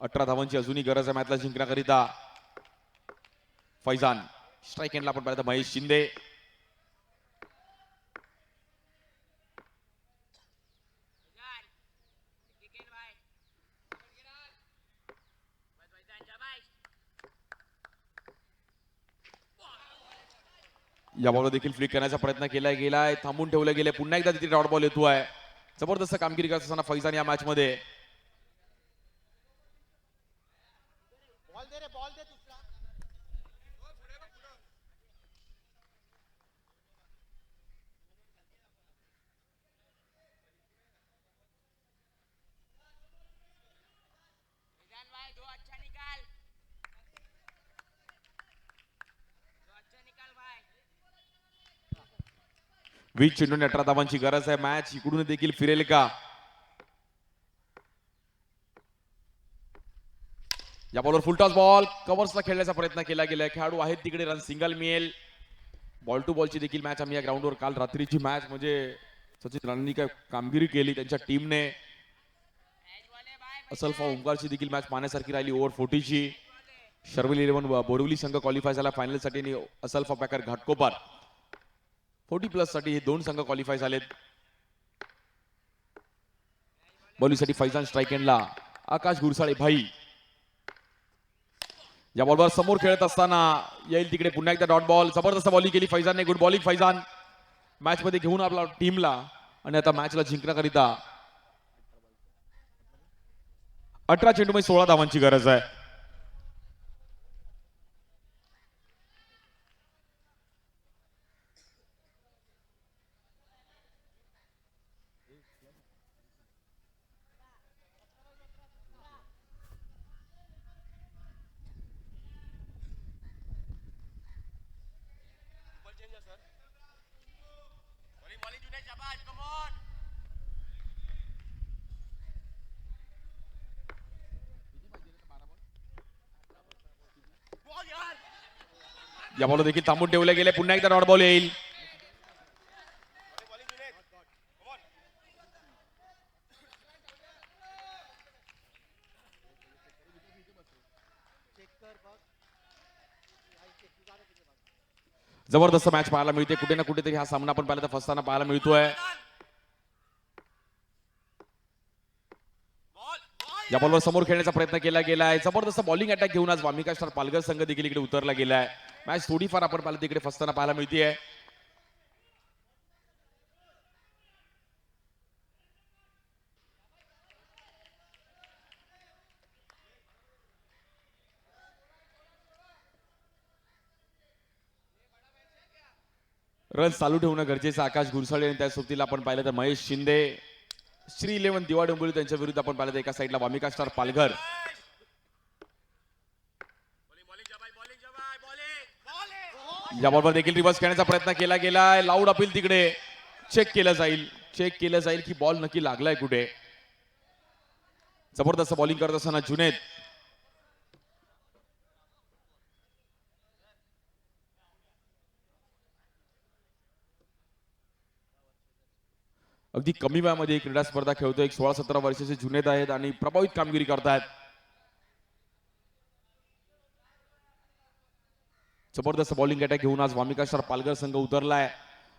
18 धावांची अजूनही गरज आहे मॅचला जिंकण्याकरिता. फैजान स्ट्राईक एंडला आपण पाहिलं महेश शिंदे. या बॉलवर देखील फ्लिक करण्याचा प्रयत्न केला गेलाय. थांबून ठेवले गेले. पुन्हा एकदा तिथे डॉट बॉल येतोय. जबरदस्त कामगिरी करत असताना फैजान या मॅच मध्ये. बॉल दे रे बॉल दे दुसरा वीस चेंडूने 18 धावांची गरज आहे. मॅच इकडून देखील फिरेल का? या बॉलवर फुलटॉस बॉल. कव्हर्सला खेळण्याचा प्रयत्न केला गेलाय. खेळाडू आहेत तिकडे. रन सिंगल मिळेल. बॉल टू बॉलची देखील मॅच आम्ही या ग्राउंडवर काल रात्रीची मॅच म्हणजे सचिन राणांनी काय कामगिरी केली त्यांच्या टीमने. असलफा ओंकारची देखील मॅच पाहण्यासारखी राहिली. ओव्हर 40ची. शर्विल 11 बोरिवली संघ क्वालिफाय झाला फायनल साठी आणि असलफा पॅकर घाटकोपर 40+ साठी हे 2 संघ क्वालिफाय झालेत. बॉलिंगसाठी फैजान स्ट्राईक एंडला. आकाश गुरसाळे भाई. या बॉलवर समोर खेळत असताना येईल तिकडे पुन्हा एकदा डॉट बॉल. जबरदस्त बॉलिंग केली फैजानने. Good bowling Faizan. मॅच मध्ये घेऊन आपला टीमला आणि आता मॅचला जिंकण्याकरिता 18 चेंडूमध्ये 16 धावांची गरज आहे. बॉलिंग जुने शाबाश कम ऑन बॉल यार या बॉल देखील थांबून ठेवले गेले. पुन्हा एकदा डॉट बॉल येईल. बॉलिंग जुने कम ऑन जबरदस्त मॅच पाहायला मिळते. कुठे ना कुठेतरी हा सामना आपण पाहिला तर फसताना पाहायला मिळतोय. या बॉलवर समोर खेळण्याचा प्रयत्न केला गेलाय. जबरदस्त बॉलिंग अटॅक घेऊन आज वामिका स्टार पालघर संघ देखील इकडे उतरला गेलाय. मॅच थोडीफार आपण पाहिलं तिकडे फसताना पाहायला मिळतेय. रन चालू ठेवणं गरजेचं. आकाश गुरसाळे आणि त्या सोबतीला आपण पाहिलं तर महेश शिंदे. श्री 11 दिवा डोंबिवली त्यांच्या विरुद्ध आपण पाहिलं तर एका साईडला वामिका स्टार पालघर. बॉलिंग शाबाश बॉलिंग या बॉलवर देखील रिव्हर्स खेळण्याचा प्रयत्न केला गेलाय. लाऊड अपील तिकडे. चेक केलं जाईल. चेक केलं जाईल की बॉल नक्की लागलाय कुठे. जबरदस्त बॉलिंग करत असताना जुनेद. अगदी कमी वयामध्ये क्रीडा स्पर्धा खेळतोय. 16-17 वर्षाचे जुनेद आहेत आणि प्रभावित कामगिरी करतायत. जबरदस्त बॉलिंग अटॅक घेऊन आज वामिका स्टार पालघर संघ उतरलाय.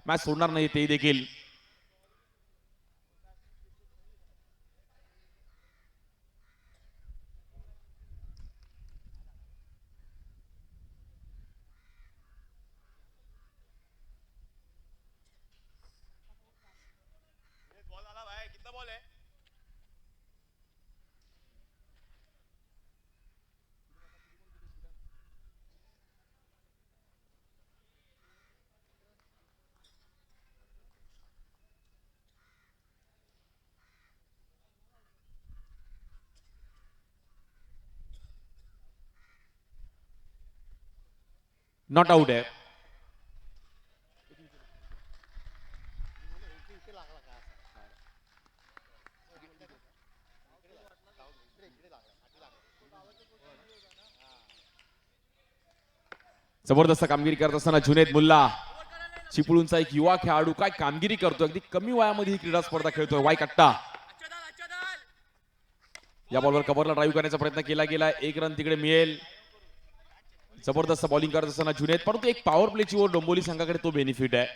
मॅच सोडणार नाही ते देखील. बॉल आला भाई कितना बॉल है नॉट आउट आहे. जबरदस्त कामगिरी करत असताना जुनेद मुल्ला चिपळूणचा एक युवा खेळाडू काय कामगिरी करतोय. अगदी कमी वयामध्ये ही क्रीडा स्पर्धा खेळतोय. वाय कट्टा या बॉलवर कव्हरला ड्राईव्ह करण्याचा प्रयत्न केला गेला. एक रन तिकडे मिळेल. जबरदस्त बॉलिंग करत असताना जुनेद, परंतु एक पॉवर प्लेची ओव्हर डोंबोली संघाकडे तो बेनिफिट आहे.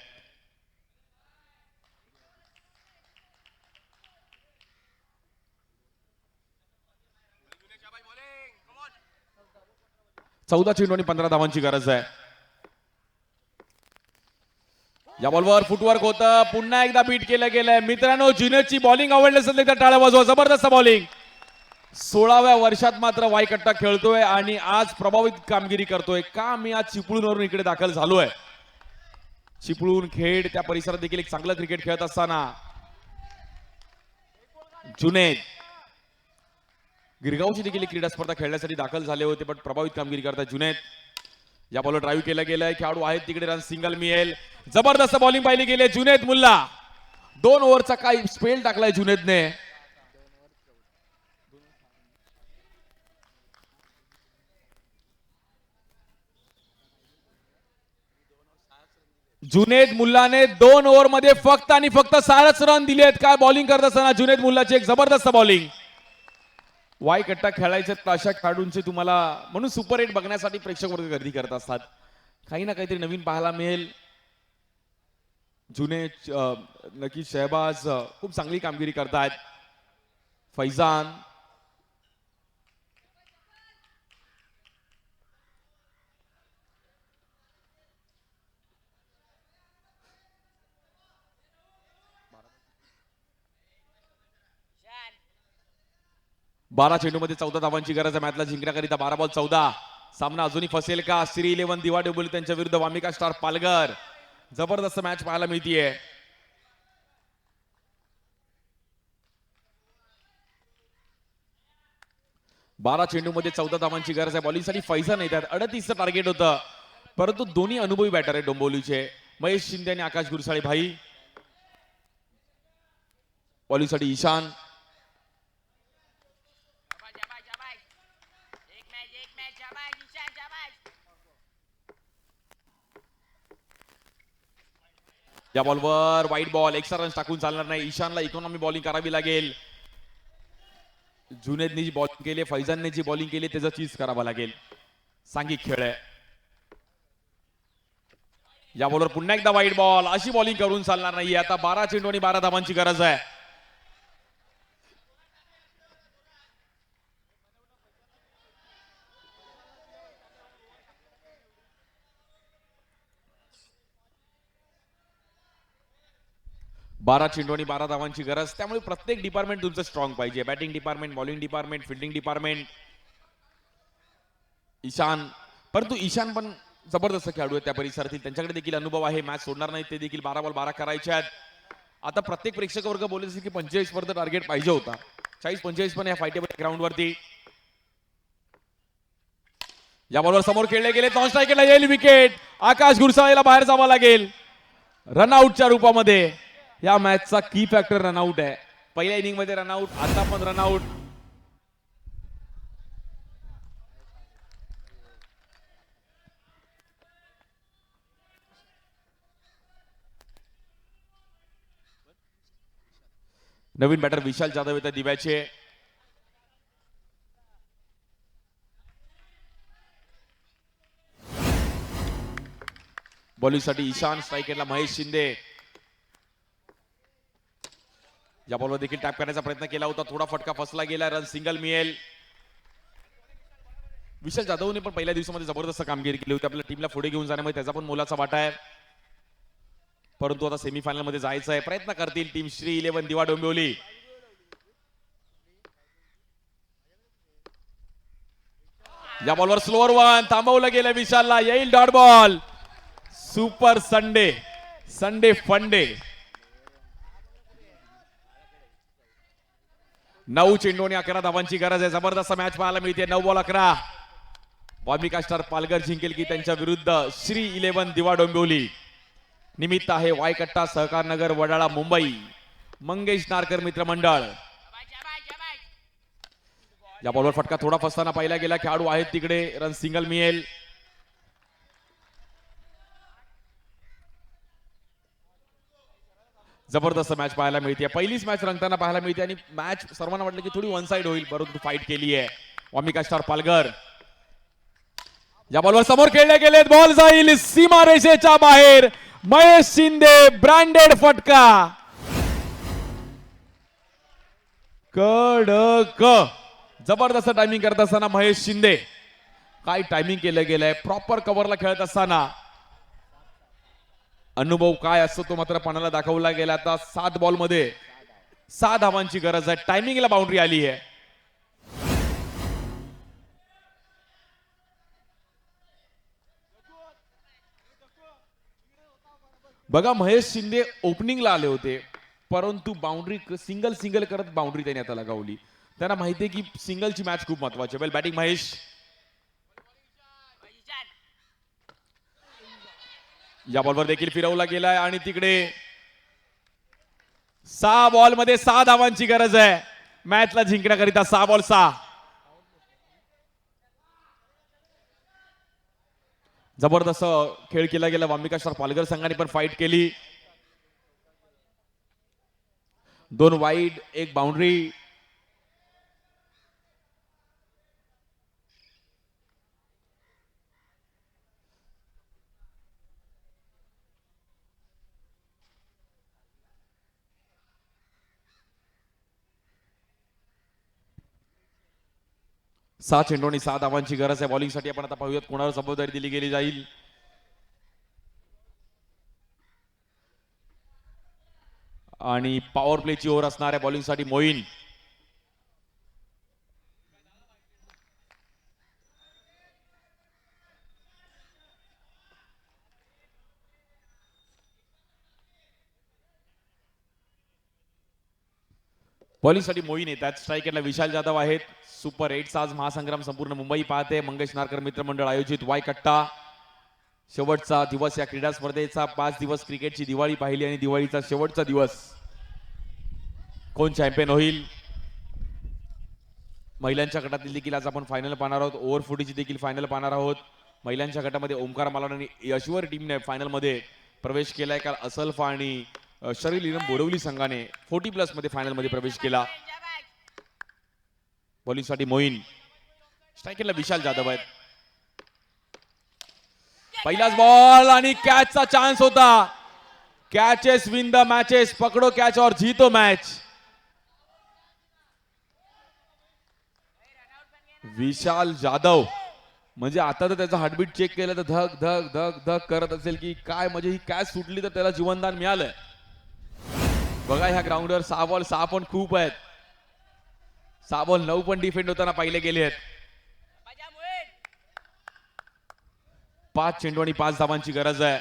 चौदा चेंडू आणि 15 धावांची गरज आहे. या बॉलवर फुटवर्क होतं. पुन्हा एकदा बीट केलं गेलंय. मित्रांनो, जुनेदची बॉलिंग आवडली असेल तर टाळ्या वाजवा. जबरदस्त बॉलिंग. 16व्या वर्षात मात्र वायकट्टा खेळतोय आणि आज प्रभावित कामगिरी करतोय. का मी आज चिपळूणवरून इकडे दाखल झालोय. चिपळूण, खेड त्या परिसरात देखील एक चांगलं क्रिकेट खेळत असताना जुनेद गिरगावची देखील एक क्रीडा स्पर्धा खेळण्यासाठी दाखल झाले होते, पण प्रभावित कामगिरी करतात जुनेद. या बॉलवर ड्राईव्ह केलं गेलंय. खेळाडू आहेत तिकडे, रन सिंगल मिळेल. जबरदस्त बॉलिंग पाहिली गेली जुनेद मुल्ला. 2 ओव्हरचा काय स्पेल टाकलाय जुनेदने. जुनेद मुल्लाने 2 ओव्हर मध्ये फक्त आणि फक्त 6च रन दिलेत. काय बॉलिंग करत असताना जुनेद मुल्लाची एक जबरदस्त बॉलिंग. वाय कट्टा खेळायचे तर अशा खेळाडूंचे तुम्हाला म्हणून सुपर 8 बघण्यासाठी प्रेक्षक वर्ग गर्दी करत असतात. काही ना काहीतरी नवीन पाहायला मिळेल. जुनेद, नक्की शहबाज खूप चांगली कामगिरी करतायत. फैजान, बारा चेंडूमध्ये 14 धावांची गरज आहे. मॅचला जिंकण्याकरिता 12 बॉल 14. सामना अजूनही फसेल का. श्री 11 दिवा डोंबिवली त्यांच्या विरुद्ध वामिका स्टार पालघर. जबरदस्त मॅच पाहायला मिळतीये. बारा चेंडूमध्ये 14 धावांची गरज आहे. बॉलिंगसाठी फैजान येतात. 38चं टार्गेट होतं, परंतु दोन्ही अनुभवी बॅटर आहेत डोंबिवलीचे. महेश शिंदे आणि आकाश गुरसाळे भाई. बॉलिंगसाठी ईशान. या बॉलवर वाईट बॉल. एक्स्ट्रा रन टाकून चालणार नाही. ईशानला इकॉनॉमी बॉलिंग करावी लागेल. जुनेदने जी बॉलिंग केली, फैजानने जी बॉलिंग केली त्याचं चीज करावं लागेल. सांघिक खेळ आहे. या बॉलवर पुन्हा एकदा वाईट बॉल. अशी बॉलिंग करून चालणार नाही. आता 12 चेंडू आणि 12 धावांची गरज आहे. बारा चेंडू आणि 12 धावांची गरज. त्यामुळे प्रत्येक डिपार्टमेंट तुमचं स्ट्रॉंग पाहिजे. Batting department, bowling department, fielding department. Ishan, परंतु ईशान पण जबरदस्त खेळाडू आहे त्या परिसरातील. त्यांच्याकडे देखील अनुभव आहे. मॅच सोडणार नाही ते देखील. 12 बॉल 12 करायचे आहेत. आता प्रत्येक प्रेक्षक वर्ग बोलत असेल की 45 पर्यंत टार्गेट पाहिजे होता. 40-45 पण या फायटेबल ग्राउंड वरती. या बॉलवर समोर खेळले गेले. नॉन स्ट्रायकरला येईल विकेट. आकाश गुरसाळेला बाहेर जावं लागेल रनआउटच्या रूपामध्ये. या मॅचचा की फॅक्टर रनआउट आहे. पहिल्या इनिंग मध्ये रनआउट, आता पण रनआउट. नवीन बॅटर विशाल जाधव येतात दिव्याचे. बॉलिंगसाठी ईशान, स्ट्रायकरला महेश शिंदे. या बॉलवर देखील टॅप करण्याचा प्रयत्न केला होता. थोडा फटका फसला गेला. रन सिंगल मिळेल. विशाल जाधवने पण पहिल्या दिवसामध्ये जबरदस्त कामगिरी केली होती. आपल्या टीमला पुढे घेऊन जाण्यामध्ये त्याचा पण मोलाचा वाटा आहे. परंतु आता सेमीफायनल मध्ये जायचं आहे. प्रयत्न करतील टीम श्री 11 दिवा डोंबिवली. या बॉलवर स्लोअर वन थांबवलं गेलं. विशालला येईल डॉट बॉल. सुपर संडे फंडे. 9 चेंडू आणि 11 धावांची गरज आहे. जबरदस्त मॅच पाहायला मिळते. 9 बॉल 11. वाल्मिका स्टार पालघर जिंकेल की त्यांच्या विरुद्ध श्री 11 दिवा डोंबिवली. निमित्त आहे वायकट्टा सहकार नगर वडाळा मुंबई मंगेश नारकर मित्रमंडळ. या बॉलवर फटका थोडा फसताना पाहिला गेला. खेळाडू आहेत तिकडे, रन सिंगल मिळेल. जबरदस्त मॅच पाहायला मिळते. पहिलीच मॅच रंगताना पाहायला मिळते आणि मॅच सर्वांना वाटलं की थोडी वन साइड होईल, परंतु फाईट केली आहे वाल्मिका स्टार पालघर. या बॉलवर समोर खेळले गेलेत, बॉल जाईल सीमा रेषेच्या बाहेर. महेश शिंदे ब्रँडेड फटका कडक. जबरदस्त टायमिंग करत असताना महेश शिंदे, काय टायमिंग केलं गेलंय प्रॉपर कव्हरला खेळत असताना. अनुभव काय असतो तो मात्र पणाला दाखवला गेला. आता 7 बॉल मध्ये 6 धावांची गरज आहे. टायमिंगला बाउंड्री आली आहे. बघा महेश शिंदे ओपनिंगला आले होते, परंतु बाउंड्री सिंगल करत बाउंड्री त्यांनी आता लगावली. त्यांना माहिती आहे की सिंगलची मॅच खूप महत्वाची. वेल बॅटिंग महेश. या बॉलवर देखील फिरवला गेलाय आणि तिकडे 6 बॉल मध्ये 6 धावांची गरज आहे मॅचला जिंकण्याकरिता. 6 बॉल 6. जबरदस्त खेळ केला गेला. वाल्मिका स्टार पालघर संघाने पण फाईट केली. 2 वाईड 1 बाउंड्री. सहा चेंडू आणि 6 धावांची गरज आहे बॉलिंगसाठी. आपण आता पाहूयात कोणावर जबाबदारी दिली गेली जाईल. आणि पॉवर प्लेची ओव्हर असणार आहे बॉलिंगसाठी मोईन. बॉलिंगसाठी मोईन येतात. स्ट्रायकरला विशाल जाधव आहेत. सुपर 8 आज महासंग्राम संपूर्ण मुंबई पाहते. मंगेश नारकर मित्रमंडळ आयोजित वायकट्टा. शेवटचा दिवस या क्रीडा स्पर्धेचा. 5 दिवस क्रिकेटची दिवाळी पाहिली आणि दिवाळीचा शेवटचा दिवस. कोण चॅम्पियन होईल? महिलांच्या गटातील देखील आज आपण फायनल पाहणार आहोत. ओव्हर 40ची देखील फायनल पाहणार आहोत. महिलांच्या गटामध्ये ओमकार मालाड आणि यशवर टीमने फायनल मध्ये प्रवेश केलाय. काल असल्फा आणि शरीर इरम बोरवली संघाने 40+ मध्ये फायनल मध्ये प्रवेश केला. बॉलिंगसाठी मोईन. स्ट्रायकरला विशाल जाधव आहेत. पहिलाच बॉल आणि कॅचचा चान्स होता. Catches win the matches. पकडो कॅच और जीतो मॅच. विशाल जाधव म्हणजे आता तर त्याचा हार्टबीट चेक केलं तर धक धक धक धक करत असेल की काय, म्हणजे ही कॅच सुटली तर त्याला जीवनदान मिळालंय. बघा ह्या ग्राउंडवर 6 बॉल 6 पण खूप आहेत. 6 बॉल 9 पण डिफेंड होताना पाहिले गेले आहेत. 5 चेंडू आणि 5 धावांची गरज आहे.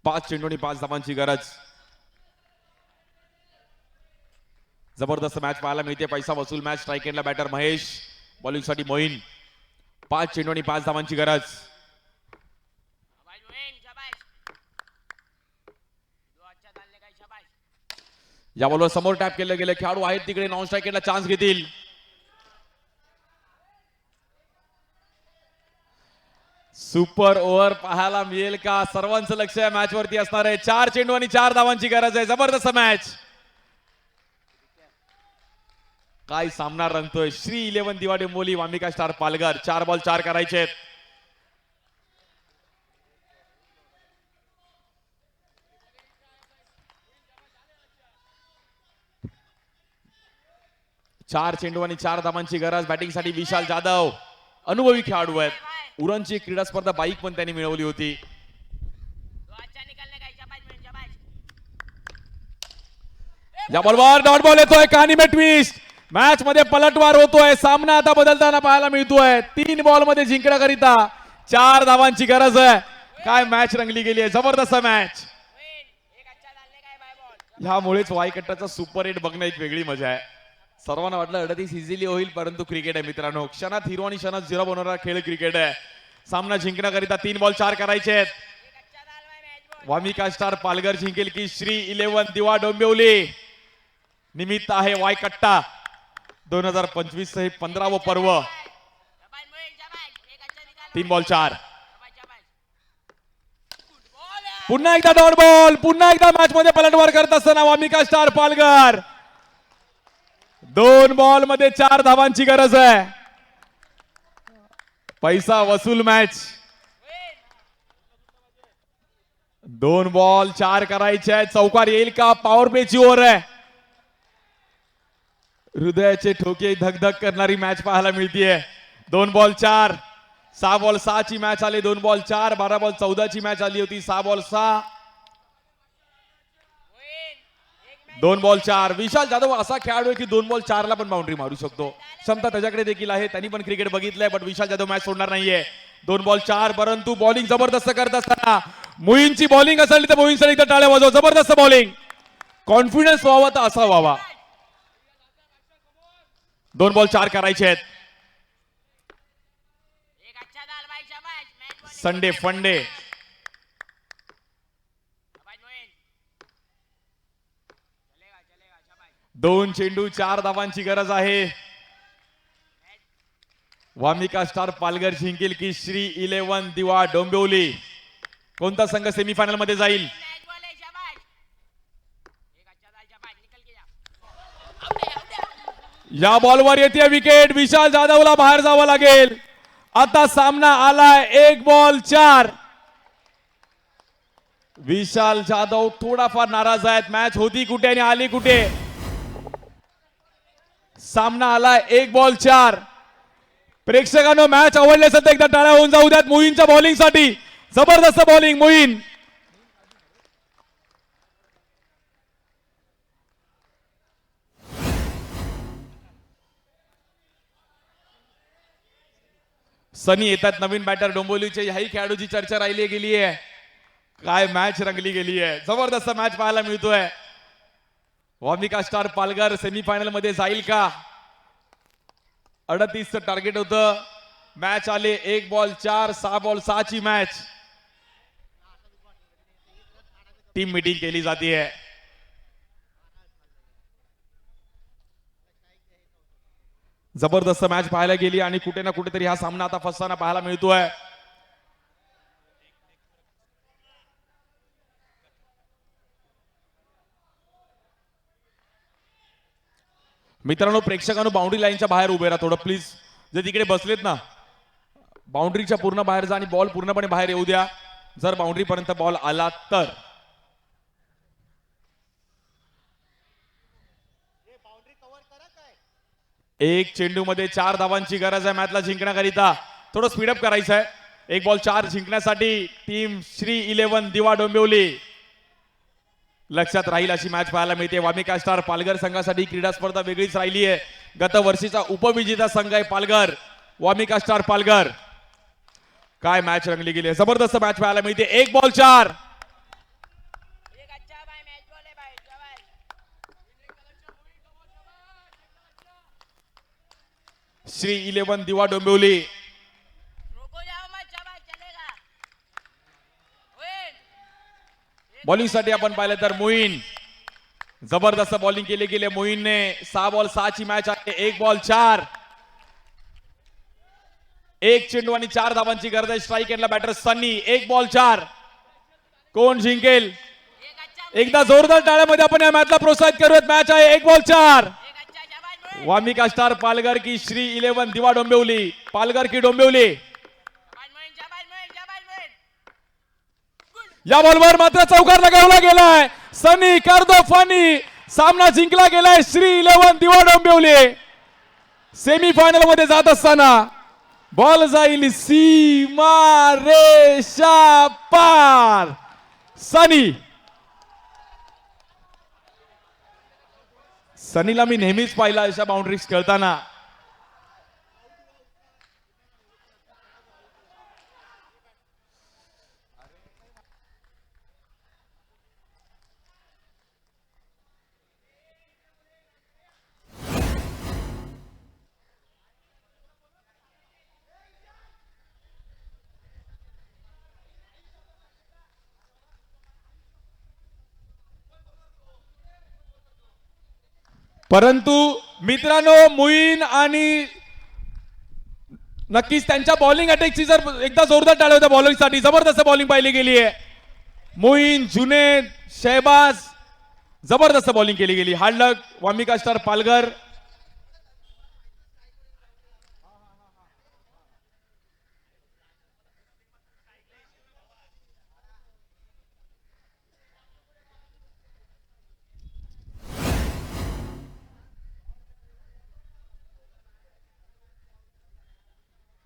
पाच चेंडू आणि 5 धावांची गरज. जबरदस्त मॅच पाहायला मिळते. पैसा वसूल मॅच. स्ट्राईक एंडला बॅटर महेश. बॉलिंगसाठी मोईन. 5 चेंडू आणि 5 धावांची गरज. या बॉलवर समोर टॅप केलं गेलं. खेळाडू आहेत तिकडे, नॉन स्ट्राईक एंडला चान्स घेतील. सुपर ओव्हर पाहायला मिळेल का? सर्वांचं लक्ष या मॅच वरती असणार आहे. 4 चेंडू आणि 4 धावांची गरज आहे. जबरदस्त मॅच. काय सामना रंगतोय. श्री 11 दिवा डोंबिवली वाल्मिका स्टार पालघर. 4 बॉल 4 करायचे आहेत. चार चेंडू आणि 4 धावांची गरज. बॅटिंगसाठी विशाल जाधव अनुभवी खेळाडू आहेत. उरणची क्रीडा स्पर्धा बाईक पण त्यांनी मिळवली होती. या बॉलवर डॉट बॉल येतोय. कहाणी में ट्विस्ट. मॅच मध्ये पलटवार होतोय. सामना आता बदलताना पाहायला मिळतोय. 3 बॉल मध्ये जिंकण्याकरिता 4 धावांची गरज आहे. काय मॅच रंगली गेली आहे. जबरदस्त मॅच. ह्यामुळेच वायकट्टाचा सुपर हिट बघणं एक वेगळी मजा आहे. सर्वांना वाटलं 38 इझिली होईल, परंतु क्रिकेट आहे मित्रांनो. क्षणात हिरो आणि क्षणात झिरो बनवणारा खेळ क्रिकेट आहे. सामना जिंकण्याकरिता 3 बॉल 4 करायचे आहेत. वामिका स्टार पालघर जिंकेल की श्री 11 दिवा डोंबिवली. निमित्त आहे वायकट्टा 2025 हे 15वं पर्व. 3 बॉल 4. पुन्हा एकदा डॉट बॉल. पुन्हा एकदा मॅच मध्ये पलटवार करत असताना वामिका स्टार पालघर. 2 बॉल मध्ये 4 धावांची गरज आहे. पैसा वसूल मॅच. 2 बॉल 4 करायचे आहे. चौकार येईल का? पॉवर प्लेची ओव्हर आहे. हृदयाचे ठोके धगधग करणारी मॅच पाहायला मिळतीये. 2 बॉल 4. 6 बॉल 6 ची मॅच आली. 2 बॉल 4. 12 बॉल 14 ची मॅच आली होती. 6 बॉल 6. 2 बॉल 4. विशाल जाधव असा खेळाडू आहे की 2 बॉल 4 ला पण बाउंड्री मारू शकतो. क्षमता त्याच्याकडे देखील आहे. त्यांनी पण क्रिकेट बघितलंय, पण विशाल जाधव मॅच सोडणार नाहीये. 2 बॉल 4. परंतु बॉलिंग जबरदस्त करत असताना मोहीनची बॉलिंग असेल तर मोहीनसाठी एकदा टाळ्या वाजव. जबरदस्त बॉलिंग. कॉन्फिडन्स व्हावा तर असा व्हावा. 2 बॉल 4 करायचे आहेत. संडे फंडे. 2 चेंडू 4 धावांची गरज आहे. वामिका स्टार पालघर जिंकेल की श्री 11 दिवा डोंबिवली. कोणता संघ सेमीफायनल मध्ये जाईल? या बॉलवर येते विकेट. विशाल जाधवला बाहेर जावं लागेल. आता सामना आलाय 1 बॉल 4. विशाल जाधव थोडाफार नाराज आहेत. मॅच होती कुठे आणि आली कुठे? सामना आलाय 1 बॉल 4. प्रेक्षकांनो, मॅच आवडली असेल तर एकदा टाळ्या होऊन जाऊ द्यात मोहीनच्या बॉलिंग साठी. जबरदस्त बॉलिंग मोहीन. सनी येतात नवीन बॅटर डोंबिवलीचे. ह्याही खेळाडूची चर्चा राहिली गेली आहे. काय मॅच रंगली गेली आहे. जबरदस्त मॅच पाहायला मिळतोय. वामिका स्टार पालघर सेमीफायनल मध्ये जाईल का? 38 टार्गेट होतं. मॅच आले 1 बॉल 4. 6 बॉल 6 ची मॅच. टीम मीटिंग केली जाते. जबरदस्त मॅच पाहायला गेली आणि कुठे ना कुठेतरी हा सामना आता फसताना पाहायला मिळतोय. मित्रांनो, प्रेक्षकांनो बाउंड्री लाईनच्या बाहेर उभे राहा थोडं प्लीज. जे तिकडे बसलेत ना, बाउंड्रीच्या पूर्ण बाहेर जा आणि बॉल पूर्णपणे बाहेर येऊ द्या. जर बाउंड्री पर्यंत बॉल आला तर. एक चेंडू मध्ये 4 धावांची गरज आहे मॅचला जिंकण्याकरिता. थोडं स्पीडअप करायचं आहे. 1 बॉल 4 जिंकण्यासाठी टीम श्री 11 दिवा डोंबिवली लक्षात राहील अशी मॅच पाहायला मिळते. वामिका स्टार पालघर संघासाठी क्रीडा स्पर्धा वेगळीच राहिली आहे. गत वर्षीचा उपविजेता संघ आहे पालघर. वामिका स्टार पालघर. काय मॅच रंगली गेली आहे. जबरदस्त मॅच पाहायला मिळते. 1 बॉल 4. श्री 11 दिवा डोंबिवली. बॉलिंग साठी आपण पाहिलं तर मोहीन. जबरदस्त बॉलिंग केली गेली मोहीनने. 6 बॉल 6 ची मॅच आहे. 1 बॉल 4. 1 चेंडू आणि 4 धावांची गरज आहे. स्ट्राईक एंडला बॅटर सनी. 1 बॉल 4. कोण जिंकेल? एकदा जोरदार टाळ्यामध्ये आपण या मॅचला प्रोत्साहित करूयात. मॅच आहे 1 बॉल 4. वामिका स्टार पालघर की श्री 11 दिवा डोंबिवली. पालघर की डोंबिवली. या बॉलवर मात्र चौकार लगावला गेलाय. सनी कर दो फनी. सामना जिंकला गेलाय श्री 11 दिवा डोंबिवली. सेमीफायनल मध्ये जात असताना बॉल जाईल सीमा रेषा पार. सनीला मी नेहमीच पाहिला अशा बाउंड्रीज खेळताना. परंतु मित्रांनो मोईन आणि नक्कीच त्यांच्या बॉलिंग अटॅकची जर एकदा जोरदार टाळ्या होत्या बॉलिंगसाठी. जबरदस्त बॉलिंग पाहिली गेली आहे. मोईन, जुनेद, शहबाज जबरदस्त बॉलिंग केली गेली. हार्ड लक वामिका स्टार पालघर.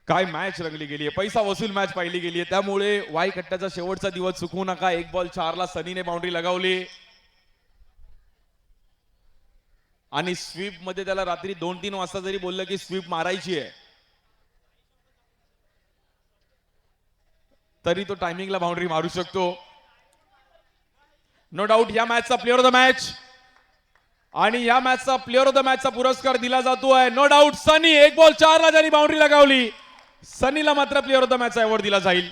काय मॅच रंगली गेली आहे. पैसा वसूल मॅच पाहिली गेली आहे. त्यामुळे वाई कट्ट्याचा शेवटचा दिवस चुकवू नका. 1 बॉल 4 ला सनीने बाउंड्री लगावली आणि स्वीप मध्ये त्याला रात्री 2-3 वाजता जरी बोललं की स्वीप मारायची आहे तरी तो टायमिंगला बाउंड्री मारू शकतो. नो डाऊट या मॅचचा प्लेअर ऑफ द मॅच आणि या मॅचचा प्लेअर ऑफ द मॅचचा पुरस्कार दिला जातोय नो डाऊट सनी. 1 बॉल 4 ला ज्यांनी बाउंड्री लगावली सनीला मात्र प्लेअर ऑफ द मॅचचा अवॉर्ड दिला जाईल.